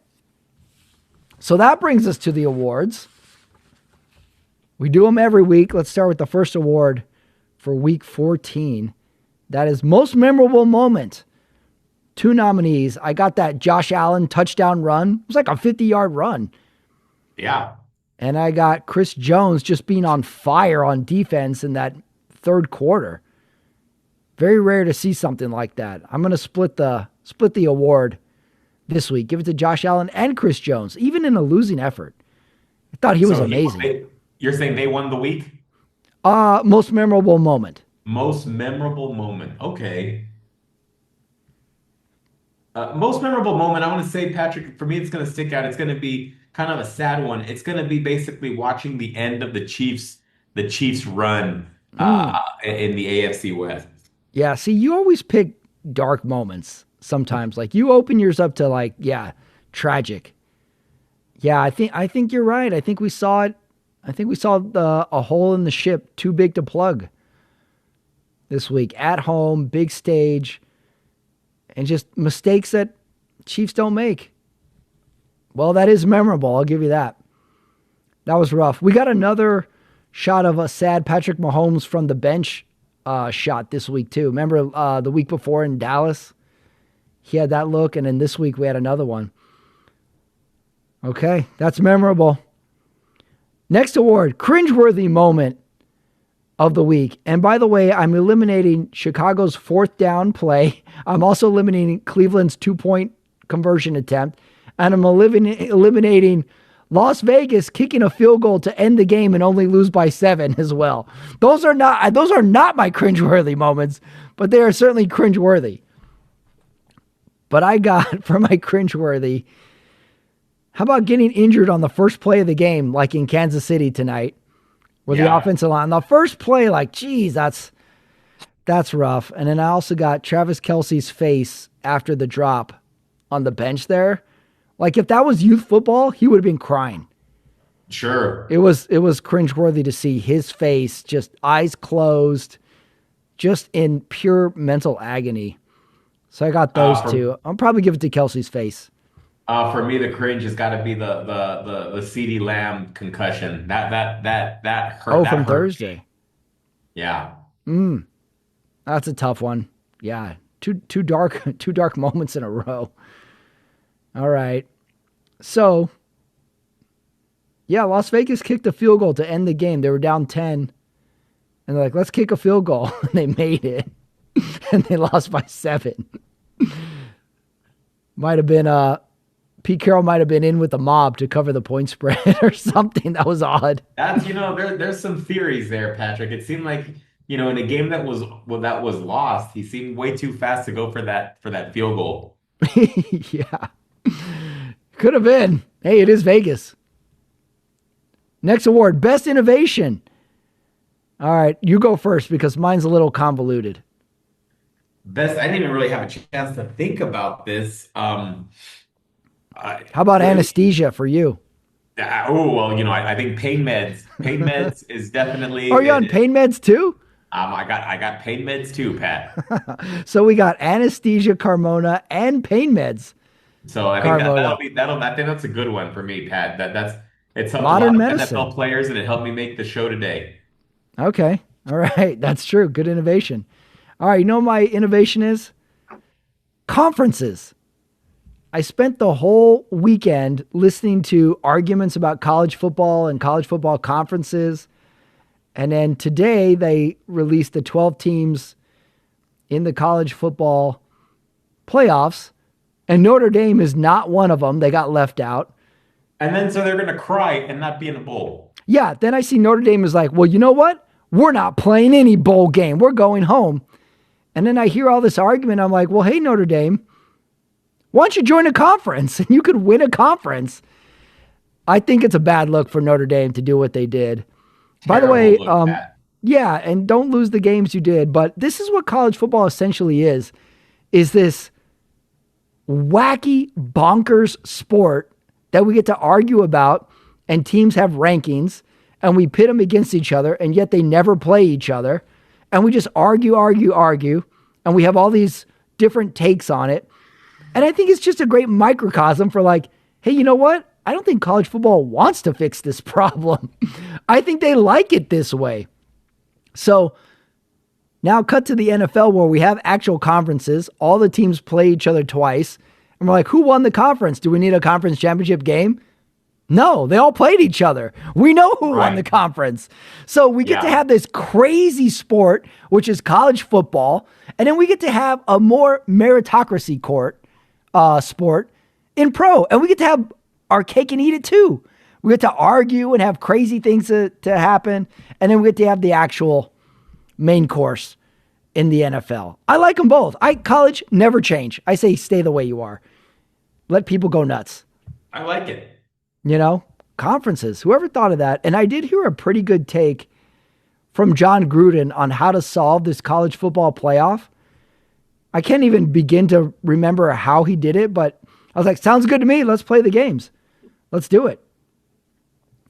Speaker 1: So that brings us to the awards. We do them every week. Let's start with the first award for week 14. That is most memorable moment. 2 nominees. I got that Josh Allen touchdown run. It was like a 50-yard run.
Speaker 2: Yeah.
Speaker 1: And I got Chris Jones just being on fire on defense in that third quarter. Very rare to see something like that. I'm going to split the award this week. Give it to Josh Allen and Chris Jones, even in a losing effort. I thought he was amazing.
Speaker 2: You're saying they won the week?
Speaker 1: Most memorable moment.
Speaker 2: Most memorable moment. Okay. Most memorable moment, I want to say, Patrick, for me, it's going to stick out. It's going to be kind of a sad one. It's going to be basically watching the end of the Chiefs run in the AFC West.
Speaker 1: Yeah, see, you always pick dark moments sometimes. Like, you open yours up to tragic. Yeah, I think you're right. I think we saw it. I think we saw a hole in the ship too big to plug this week. At home, big stage, and just mistakes that Chiefs don't make. Well, that is memorable. I'll give you that. That was rough. We got another shot of a sad Patrick Mahomes from the bench shot this week too. Remember the week before in Dallas? He had that look, and then this week we had another one. Okay, that's memorable. Next award, cringeworthy moment of the week. And by the way, I'm eliminating Chicago's 4th down play. I'm also eliminating Cleveland's 2-point conversion attempt. And I'm eliminating Las Vegas kicking a field goal to end the game and only lose by 7 as well. Those are not my cringeworthy moments, but they are certainly cringeworthy. But I got for my cringeworthy, how about getting injured on the first play of the game, like in Kansas City tonight, where the offensive line, the first play, like, geez, that's rough. And then I also got Travis Kelce's face after the drop on the bench there. Like, if that was youth football, he would have been crying.
Speaker 2: Sure.
Speaker 1: It was cringeworthy to see his face, just eyes closed, just in pure mental agony. So I got those two. I'll probably give it to Kelce's face.
Speaker 2: For me, the cringe has got to be the CeeDee Lamb concussion. That hurt.
Speaker 1: Oh, from Thursday.
Speaker 2: Yeah.
Speaker 1: That's a tough one. Yeah. Two dark moments in a row. All right. So, yeah, Las Vegas kicked a field goal to end the game. They were down 10. And they're like, let's kick a field goal. And they made it. And they lost by 7. Might have been Pete Carroll might have been in with the mob to cover the point spread or something. That was odd.
Speaker 2: That's, there's some theories there, Patrick. It seemed like, in a game that was lost, he seemed way too fast to go for that field goal.
Speaker 1: Yeah. Could have been. Hey, it is Vegas. Next award, Best Innovation. All right, you go first because mine's a little convoluted.
Speaker 2: I didn't even really have a chance to think about this.
Speaker 1: How about anesthesia for you?
Speaker 2: I think pain meds. Pain meds is definitely.
Speaker 1: Are you on pain meds too?
Speaker 2: I got pain meds too, Pat.
Speaker 1: So we got anesthesia, Carmona, and pain meds.
Speaker 2: So I think I think that's a good one for me, Pat. It's helped
Speaker 1: modern
Speaker 2: a lot
Speaker 1: medicine.
Speaker 2: of NFL players, and it helped me make the show today.
Speaker 1: Okay, all right, that's true. Good innovation. All right, you know what my innovation is? Conferences. I spent the whole weekend listening to arguments about college football and college football conferences. And then today they released the 12 teams in the college football playoffs. And Notre Dame is not one of them. They got left out.
Speaker 2: And then so they're going to cry and not be in a bowl.
Speaker 1: Yeah, then I see Notre Dame is like, well, you know what? We're not playing any bowl game. We're going home. And then I hear all this argument. I'm like, well, hey, Notre Dame, why don't you join a conference and you could win a conference? I think it's a bad look for Notre Dame to do what they did. By the way, yeah, and don't lose the games you did. But this is what college football essentially is this wacky, bonkers sport that we get to argue about, and teams have rankings, and we pit them against each other, and yet they never play each other. And we just argue, and we have all these different takes on it. And I think it's just a great microcosm for like, hey, you know what? I don't think college football wants to fix this problem. I think they like it this way. So now cut to the NFL where we have actual conferences. All the teams play each other twice. And we're like, who won the conference? Do we need a conference championship game? No, they all played each other. We know who won the conference. So we get to have this crazy sport, which is college football. And then we get to have a more meritocracy sport in pro. And we get to have our cake and eat it too. We get to argue and have crazy things to happen. And then we get to have the actual main course in the NFL. I like them both. College, never change. I say stay the way you are. Let people go nuts.
Speaker 2: I like it.
Speaker 1: Conferences. Whoever thought of that? And I did hear a pretty good take from John Gruden on how to solve this college football playoff. I can't even begin to remember how he did it, but I was like, sounds good to me. Let's play the games. Let's do it.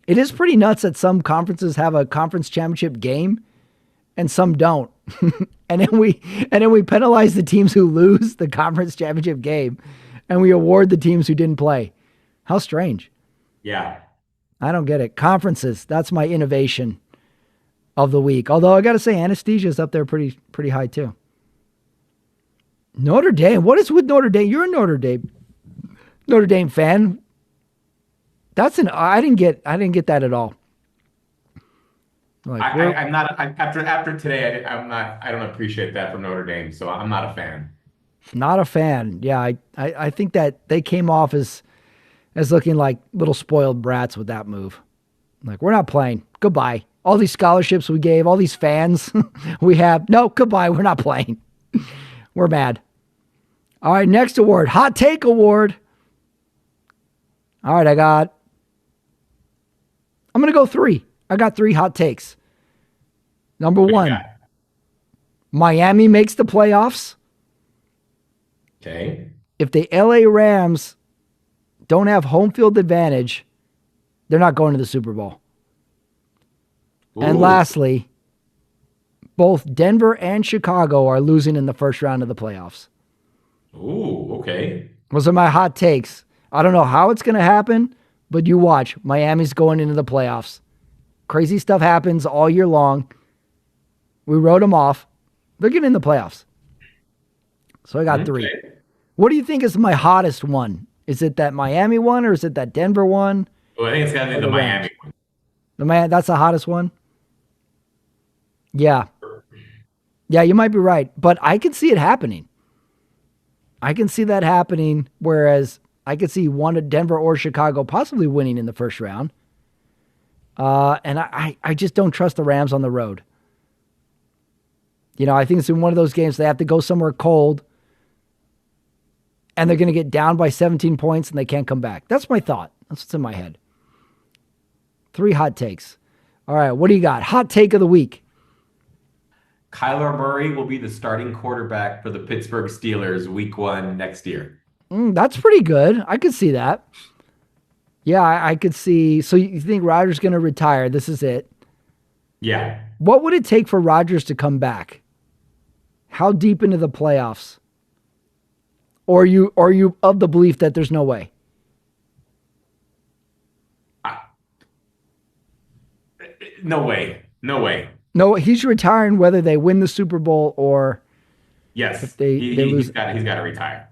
Speaker 1: It is pretty nuts that some conferences have a conference championship game and some don't. and then we penalize the teams who lose the conference championship game and we award the teams who didn't play. How strange.
Speaker 2: Yeah.
Speaker 1: I don't get it. Conferences. That's my innovation of the week. Although I got to say anesthesia is up there pretty high too. Notre Dame. What is with Notre Dame? You're a Notre Dame fan. I didn't get that at all. Like we're
Speaker 2: I'm not after today. I don't appreciate that from Notre Dame, so I'm not a fan.
Speaker 1: not a fan. Yeah, I think that they came off as looking like little spoiled brats with that move. Like, we're not playing. Goodbye. All these scholarships we gave, all these fans we have. No, goodbye. We're not playing. We're mad. All right, next award. Hot Take Award. All right, I'm going to go 3. I got 3 hot takes. Number
Speaker 2: What do you
Speaker 1: 1,
Speaker 2: got?
Speaker 1: Miami makes the playoffs.
Speaker 2: Okay.
Speaker 1: If the LA Rams don't have home field advantage, they're not going to the Super Bowl. And
Speaker 2: Ooh.
Speaker 1: lastly, both Denver and Chicago are losing in the first round of the playoffs.
Speaker 2: Ooh. Okay.
Speaker 1: Those are my hot takes. I don't know how it's going to happen, but you watch. Miami's going into the playoffs. Crazy stuff happens all year long. We wrote them off. They're getting in the playoffs. So I got 3.
Speaker 2: Okay.
Speaker 1: What do you think is my hottest one? Is it that Miami one or is it that Denver one?
Speaker 2: Well, I think it's got to be
Speaker 1: Or
Speaker 2: the
Speaker 1: the
Speaker 2: Miami
Speaker 1: Rams?
Speaker 2: one.
Speaker 1: That's the hottest one? Yeah. Yeah, you might be right. But I can see it happening. I can see that happening, whereas I could see one of Denver or Chicago possibly winning in the first round. And I just don't trust the Rams on the road. You know, I think it's in one of those games they have to go somewhere cold and they're going to get down by 17 points and they can't come back. That's my thought. That's what's in my head. 3 hot takes. All right, what do you got? Hot take of the week.
Speaker 2: Kyler Murray will be the starting quarterback for the Pittsburgh Steelers week 1 next year.
Speaker 1: That's pretty good. I could see that. Yeah, I could see. So you think Rodgers going to retire? This is it.
Speaker 2: Yeah.
Speaker 1: What would it take for Rodgers to come back? How deep into the playoffs? Or are you of the belief that there's no way?
Speaker 2: No way. No way.
Speaker 1: No, he's retiring whether they win the Super Bowl or if
Speaker 2: Yes.
Speaker 1: they lose.
Speaker 2: He's got to retire.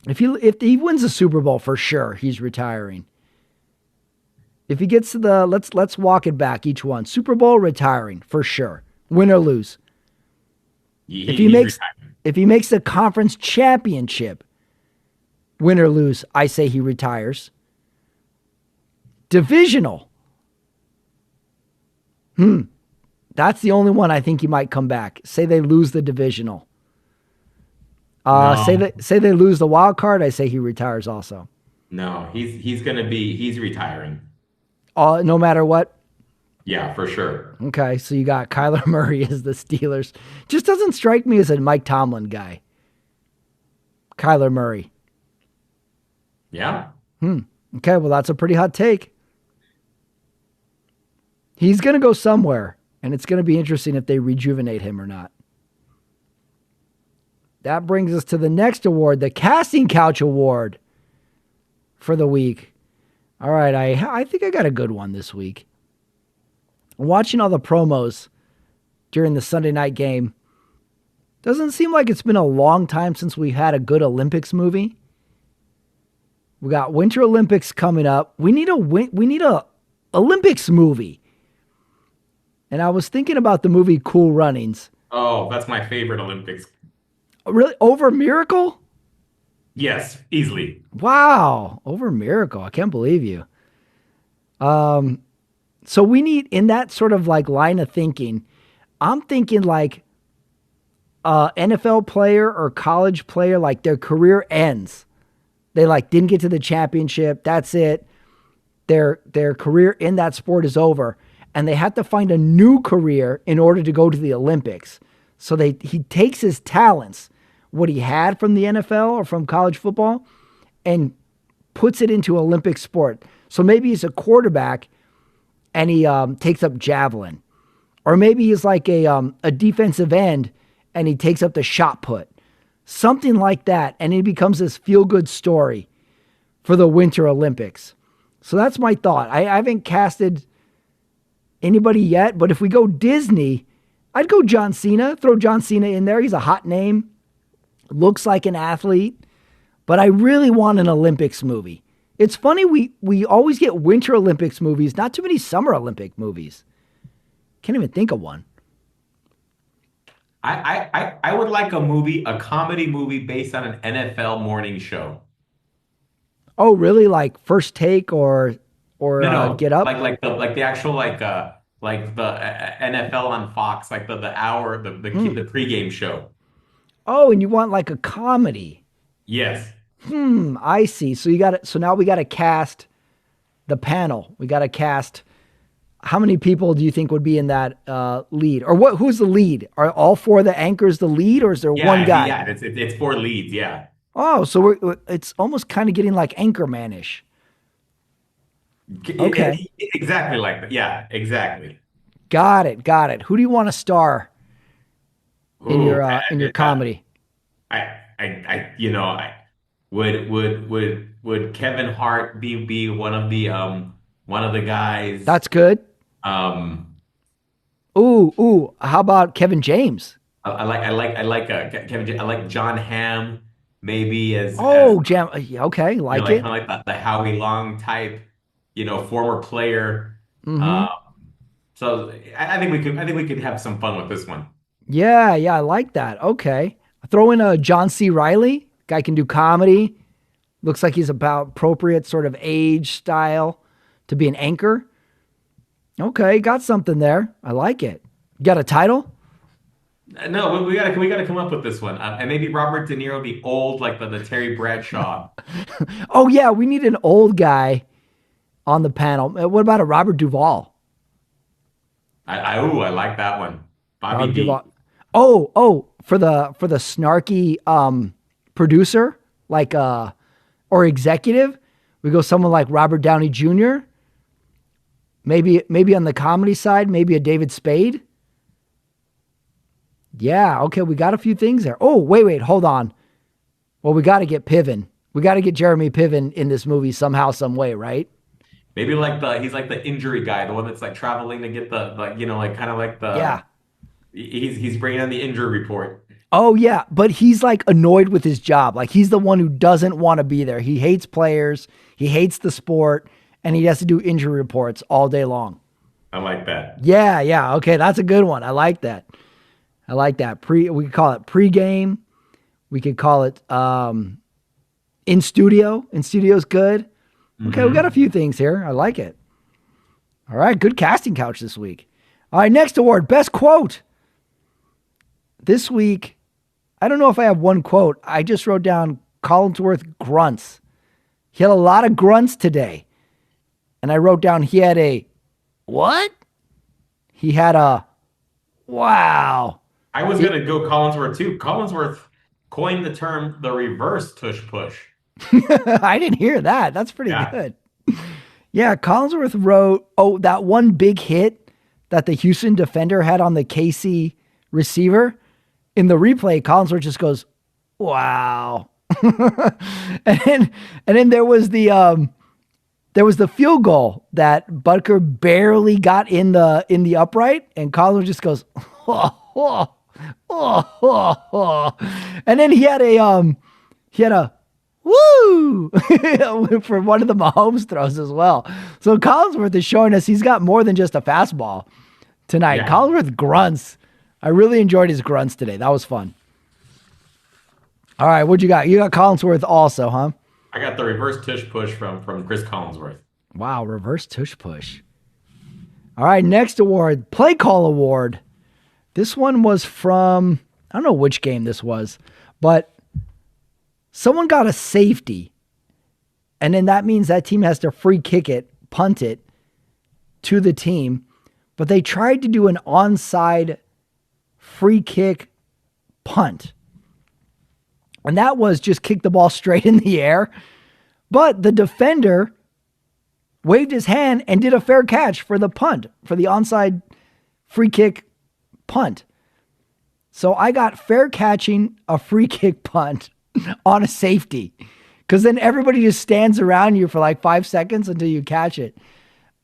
Speaker 1: If he wins the Super Bowl, for sure he's retiring. If he gets to the let's walk it back each one. Super Bowl, retiring for sure. Win or lose. If he
Speaker 2: He's
Speaker 1: makes
Speaker 2: retiring.
Speaker 1: if he makes the conference championship, win or lose, I say he retires. Divisional. That's the only one I think he might come back. Say they lose the divisional.
Speaker 2: No.
Speaker 1: Say they lose the wild card, I say he retires also.
Speaker 2: No, he's retiring.
Speaker 1: No matter what.
Speaker 2: Yeah, for sure.
Speaker 1: Okay, so you got Kyler Murray as the Steelers. Just doesn't strike me as a Mike Tomlin guy. Kyler Murray.
Speaker 2: Yeah.
Speaker 1: Okay, well, that's a pretty hot take. He's going to go somewhere, and it's going to be interesting if they rejuvenate him or not. That brings us to the next award, the Casting Couch Award for the week. All right, I think I got a good one this week. Watching all the promos during the Sunday night game, doesn't seem like it's been a long time since we had a good Olympics movie. We got Winter Olympics coming up. We need a Olympics movie. And I was thinking about the movie Cool Runnings.
Speaker 2: Oh, that's my favorite Olympics.
Speaker 1: Really? Over Miracle?
Speaker 2: Yes, easily.
Speaker 1: Wow. Over Miracle. I can't believe you. So we need, in that sort of like line of thinking, I'm thinking like NFL player or college player, like their career ends. They like didn't get to the championship. That's it. Their career in that sport is over. And they have to find a new career in order to go to the Olympics. So he takes his talents, what he had from the NFL or from college football, and puts it into Olympic sport. So maybe he's a quarterback and he takes up javelin. Or maybe he's like a defensive end and he takes up the shot put. Something like that. And it becomes this feel-good story for the Winter Olympics. So that's my thought. I haven't casted anybody yet, but if we go Disney, I'd go John Cena. Throw John Cena in there. He's a hot name. Looks like an athlete. But I really want an Olympics movie. It's funny, we always get Winter Olympics movies, not too many Summer Olympic movies. Can't even think of one.
Speaker 2: I would like a movie, a comedy movie based on an NFL morning show.
Speaker 1: Oh, really? Like First Take or
Speaker 2: No, no,
Speaker 1: Get Up?
Speaker 2: like the actual like the NFL on Fox, like the hour
Speaker 1: Hmm.
Speaker 2: the pregame show.
Speaker 1: Oh, and you want like a comedy?
Speaker 2: Yes.
Speaker 1: I see. So you got it. So now we got to cast the panel. We got to cast. How many people do you think would be in that lead? Or what? Who's the lead? Are all four of the anchors the lead, or is there one guy?
Speaker 2: Yeah, it's four leads, yeah.
Speaker 1: Oh, so it's almost kind of getting like Anchorman-ish. Okay,
Speaker 2: Exactly like that. Yeah, exactly.
Speaker 1: got it, got it. Who do you want to star
Speaker 2: Ooh,
Speaker 1: in your comedy?
Speaker 2: I would Kevin Hart be one of the guys?
Speaker 1: That's good.
Speaker 2: Um,
Speaker 1: Ooh. How about Kevin James?
Speaker 2: Kevin. I like John Hamm maybe as
Speaker 1: Oh, Jam. Yeah, okay, like
Speaker 2: like
Speaker 1: it.
Speaker 2: kind of like the Howie Long type, former player.
Speaker 1: Mm-hmm.
Speaker 2: Uh, so I think we could have some fun with this one.
Speaker 1: Yeah, I like that. Okay, throw in a John C. Riley. Guy can do comedy. Looks like he's about appropriate sort of age style to be an anchor. Okay, got something there. I like it. Got a title?
Speaker 2: No, we gotta come up with this one. And maybe Robert De Niro be old like the Terry Bradshaw.
Speaker 1: Oh yeah, we need an old guy on the panel. What about a Robert Duvall?
Speaker 2: I like that one. Bobby
Speaker 1: Robert
Speaker 2: D.
Speaker 1: Duvall. Oh, for the snarky producer, like or executive, we go someone like Robert Downey Jr. Maybe on the comedy side, maybe a David Spade. Yeah, okay, we got a few things there. Oh, wait, hold on. Well, we got to get Piven. We got to get Jeremy Piven in this movie somehow, some way, right?
Speaker 2: Maybe like the he's like the injury guy, the one that's like traveling to get the like like kind of like
Speaker 1: Yeah.
Speaker 2: he's bringing on the injury report.
Speaker 1: Oh, yeah, but he's like annoyed with his job. Like he's the one who doesn't want to be there. He hates players, he hates the sport, and he has to do injury reports all day long.
Speaker 2: I like that.
Speaker 1: Yeah. Okay, that's a good one. I like that. I like that. We could call it pregame. We could call it in studio. In studio's good. Okay, we got a
Speaker 2: Hmm.
Speaker 1: few things here. I like it. All right, good casting couch this week. All right, next award, best quote. This week, I don't know if I have one quote. I just wrote down Collinsworth grunts. He had a lot of grunts today. And I wrote down he had a what? He had a wow.
Speaker 2: I was
Speaker 1: He-
Speaker 2: gonna go Collinsworth too. Collinsworth coined the term the reverse tush push.
Speaker 1: I didn't hear that. That's pretty
Speaker 2: Yeah.
Speaker 1: good. Yeah, Collinsworth wrote, oh, that one big hit that the Houston defender had on the KC receiver. In the replay, Collinsworth just goes, wow. And then there was the field goal that Butker barely got in the upright, and Collinsworth just goes, and then he had a woo for one of the Mahomes throws as well. So Collinsworth is showing us he's got more than just a fastball tonight.
Speaker 2: Yeah.
Speaker 1: Collinsworth grunts. I really enjoyed his grunts today. That was fun. All right, what you got? You got Collinsworth also, huh?
Speaker 2: I got the reverse tush push from Chris Collinsworth.
Speaker 1: Wow, reverse tush push. All right, next award, play call award. This one was from, I don't know which game this was, but someone got a safety. And then that means that team has to free kick it, punt it to the team. But they tried to do an onside free kick punt. And that was just kick the ball straight in the air. But the defender waved his hand and did a fair catch for the punt, for the onside free kick punt. So I got fair catching a free kick punt on a safety. Because then everybody just stands around you for like 5 seconds until you catch it.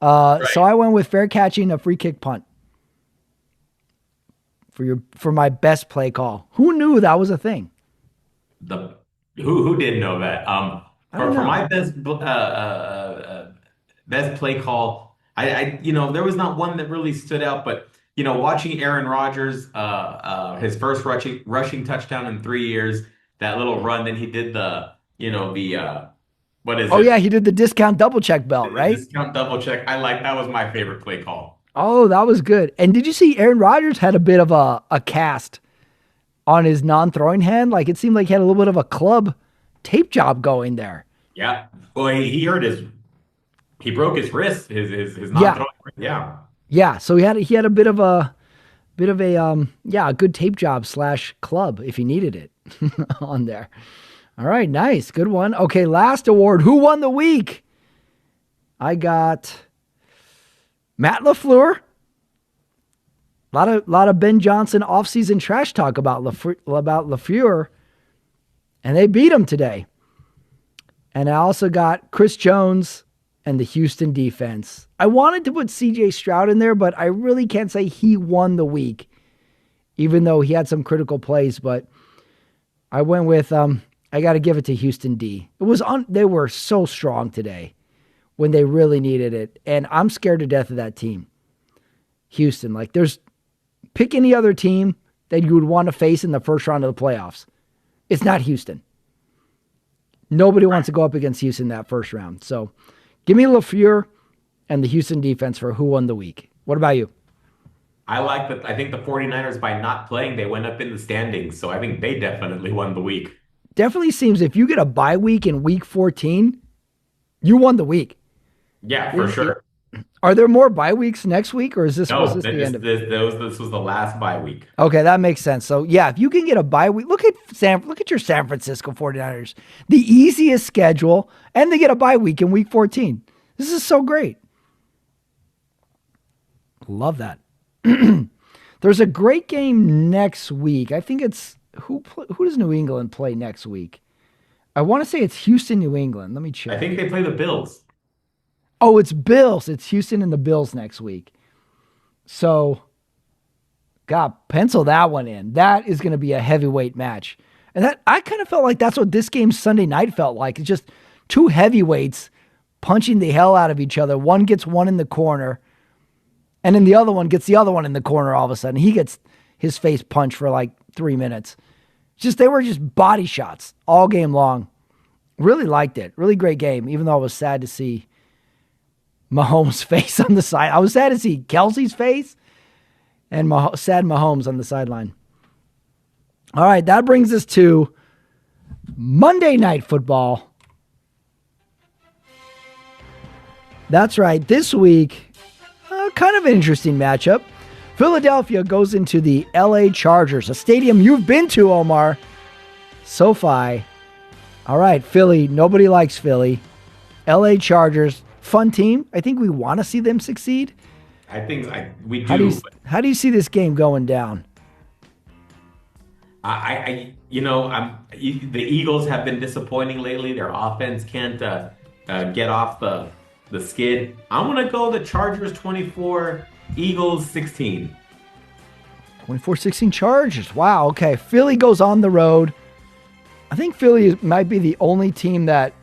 Speaker 1: So I went with fair catching a free kick punt for my best play call. Who knew that was a thing?
Speaker 2: The who did know that?
Speaker 1: I don't
Speaker 2: For
Speaker 1: know.
Speaker 2: my best play call, I there was not one that really stood out, but watching Aaron Rodgers, his first rushing touchdown in 3 years, that little run, then he did what is
Speaker 1: Oh yeah,
Speaker 2: it?
Speaker 1: he did the discount double check belt,
Speaker 2: The
Speaker 1: right?
Speaker 2: discount double check. That was my favorite play call.
Speaker 1: Oh, that was good. And did you see Aaron Rodgers had a bit of a cast on his non-throwing hand? Like it seemed like he had a little bit of a club tape job going there.
Speaker 2: Yeah. Well, he broke his wrist, his
Speaker 1: Yeah.
Speaker 2: non-throwing wrist. Yeah.
Speaker 1: Yeah. So he had a a good tape job / club if he needed it on there. All right, nice. Good one. Okay, last award. Who won the week? I got Matt LaFleur. Lot of Ben Johnson offseason trash talk about LaFleur, and they beat him today. And I also got Chris Jones and the Houston defense. I wanted to put C.J. Stroud in there, but I really can't say he won the week, even though he had some critical plays. But I went with I got to give it to Houston D. They were so strong today when they really needed it, and I'm scared to death of that team, Houston. Like pick any other team that you would want to face in the first round of the playoffs. It's not Houston. Nobody wants to go up against Houston that first round. So give me LaFleur and the Houston defense for who won the week. What about you?
Speaker 2: I think the 49ers, by not playing, they went up in the standings. So I think they definitely won the week.
Speaker 1: Definitely seems if you get a bye week in week 14, you won the week.
Speaker 2: Yeah, for sure.
Speaker 1: Are there more bye weeks next week, or was this the end of it?
Speaker 2: This was the last bye week.
Speaker 1: Okay, that makes sense. So yeah, if you can get a bye week, look at your San Francisco 49ers. The easiest schedule, and they get a bye week in week 14. This is so great. Love that. There's a great game next week. I think it's who does New England play next week? I want to say it's Houston, New England. Let me check.
Speaker 2: I think they play the Bills.
Speaker 1: Oh, it's Bills. It's Houston and the Bills next week. So, God, pencil that one in. That is going to be a heavyweight match. And that I kind of felt like that's what this game Sunday night felt like. It's just two heavyweights punching the hell out of each other. One gets one in the corner, and then the other one gets the other one in the corner all of a sudden. He gets his face punched for like 3 minutes. They were just body shots all game long. Really liked it. Really great game, even though I was sad to see Mahomes' face on the side. I was sad to see Kelsey's face and sad Mahomes on the sideline. All right, that brings us to Monday Night Football. That's right. This week, kind of an interesting matchup. Philadelphia goes into the LA Chargers, a stadium you've been to, Omar. SoFi. All right, Philly. Nobody likes Philly. LA Chargers. Fun team. I think we want to see them succeed.
Speaker 2: I think we do.
Speaker 1: How do you see this game going down?
Speaker 2: The Eagles have been disappointing lately. Their offense can't get off the skid. I'm gonna go the Chargers 24, Eagles 16.
Speaker 1: 24-16 Chargers. Wow. Okay. Philly goes on the road. I think Philly might be the only team that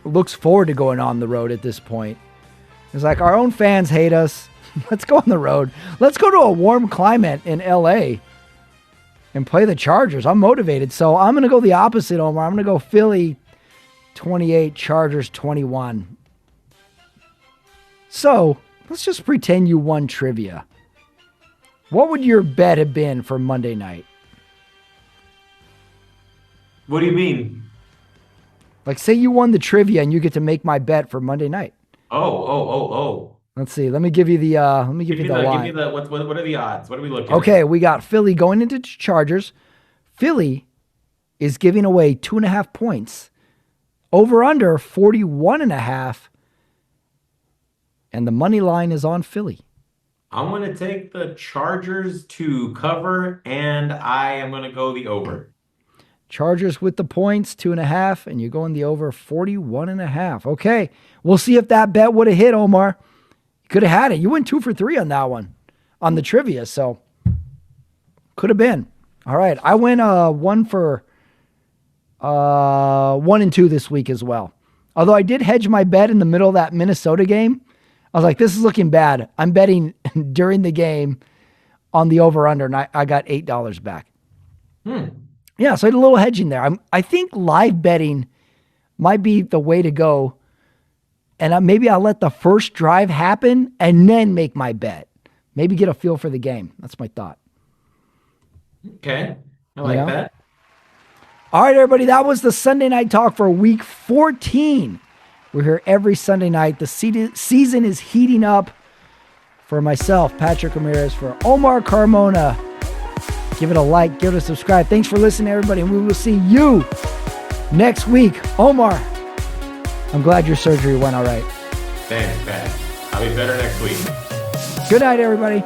Speaker 1: looks forward to going on the road at this point. It's like our own fans hate us. Let's go on the road. Let's go to a warm climate in LA and play the Chargers. I'm motivated. So I'm going to go the opposite, Omar. I'm going to go Philly 28, Chargers 21. So let's just pretend you won trivia. What would your bet have been for Monday night?
Speaker 2: What do you mean?
Speaker 1: Like, say you won the trivia and you get to make my bet for Monday night.
Speaker 2: Oh.
Speaker 1: Let's see. Let me give you the line.
Speaker 2: Give me what are the odds? What are we looking
Speaker 1: Okay,
Speaker 2: at?
Speaker 1: we got Philly going into Chargers. Philly is giving away 2.5 points. Over under 41.5. And the money line is on Philly.
Speaker 2: I'm going to take the Chargers to cover, and I am going to go the over.
Speaker 1: Chargers with the points, 2.5, and you're going the over 41.5. Okay, we'll see if that bet would have hit, Omar. You could have had it. You went 2 for 3 on that one, on the trivia, so could have been. All right, I went 1 for 1 and 2 this week as well. Although I did hedge my bet in the middle of that Minnesota game. I was like, this is looking bad. I'm betting during the game on the over-under, and I got $8 back.
Speaker 2: Hmm.
Speaker 1: Yeah, so I had a little hedging there. I think live betting might be the way to go, and maybe I'll let the first drive happen and then make my bet. Maybe get a feel for the game. That's my thought.
Speaker 2: Okay. I like that.
Speaker 1: All right, everybody, that was the Sunday Night Talk for week 14. We're here every Sunday night. The season is heating up. For myself, Patrick Ramirez, for Omar Carmona, give it a like, give it a subscribe. Thanks for listening, everybody, and we will see you next week. Omar, I'm glad your surgery went all right.
Speaker 2: Thanks, man. I'll be better next week.
Speaker 1: Good night, everybody.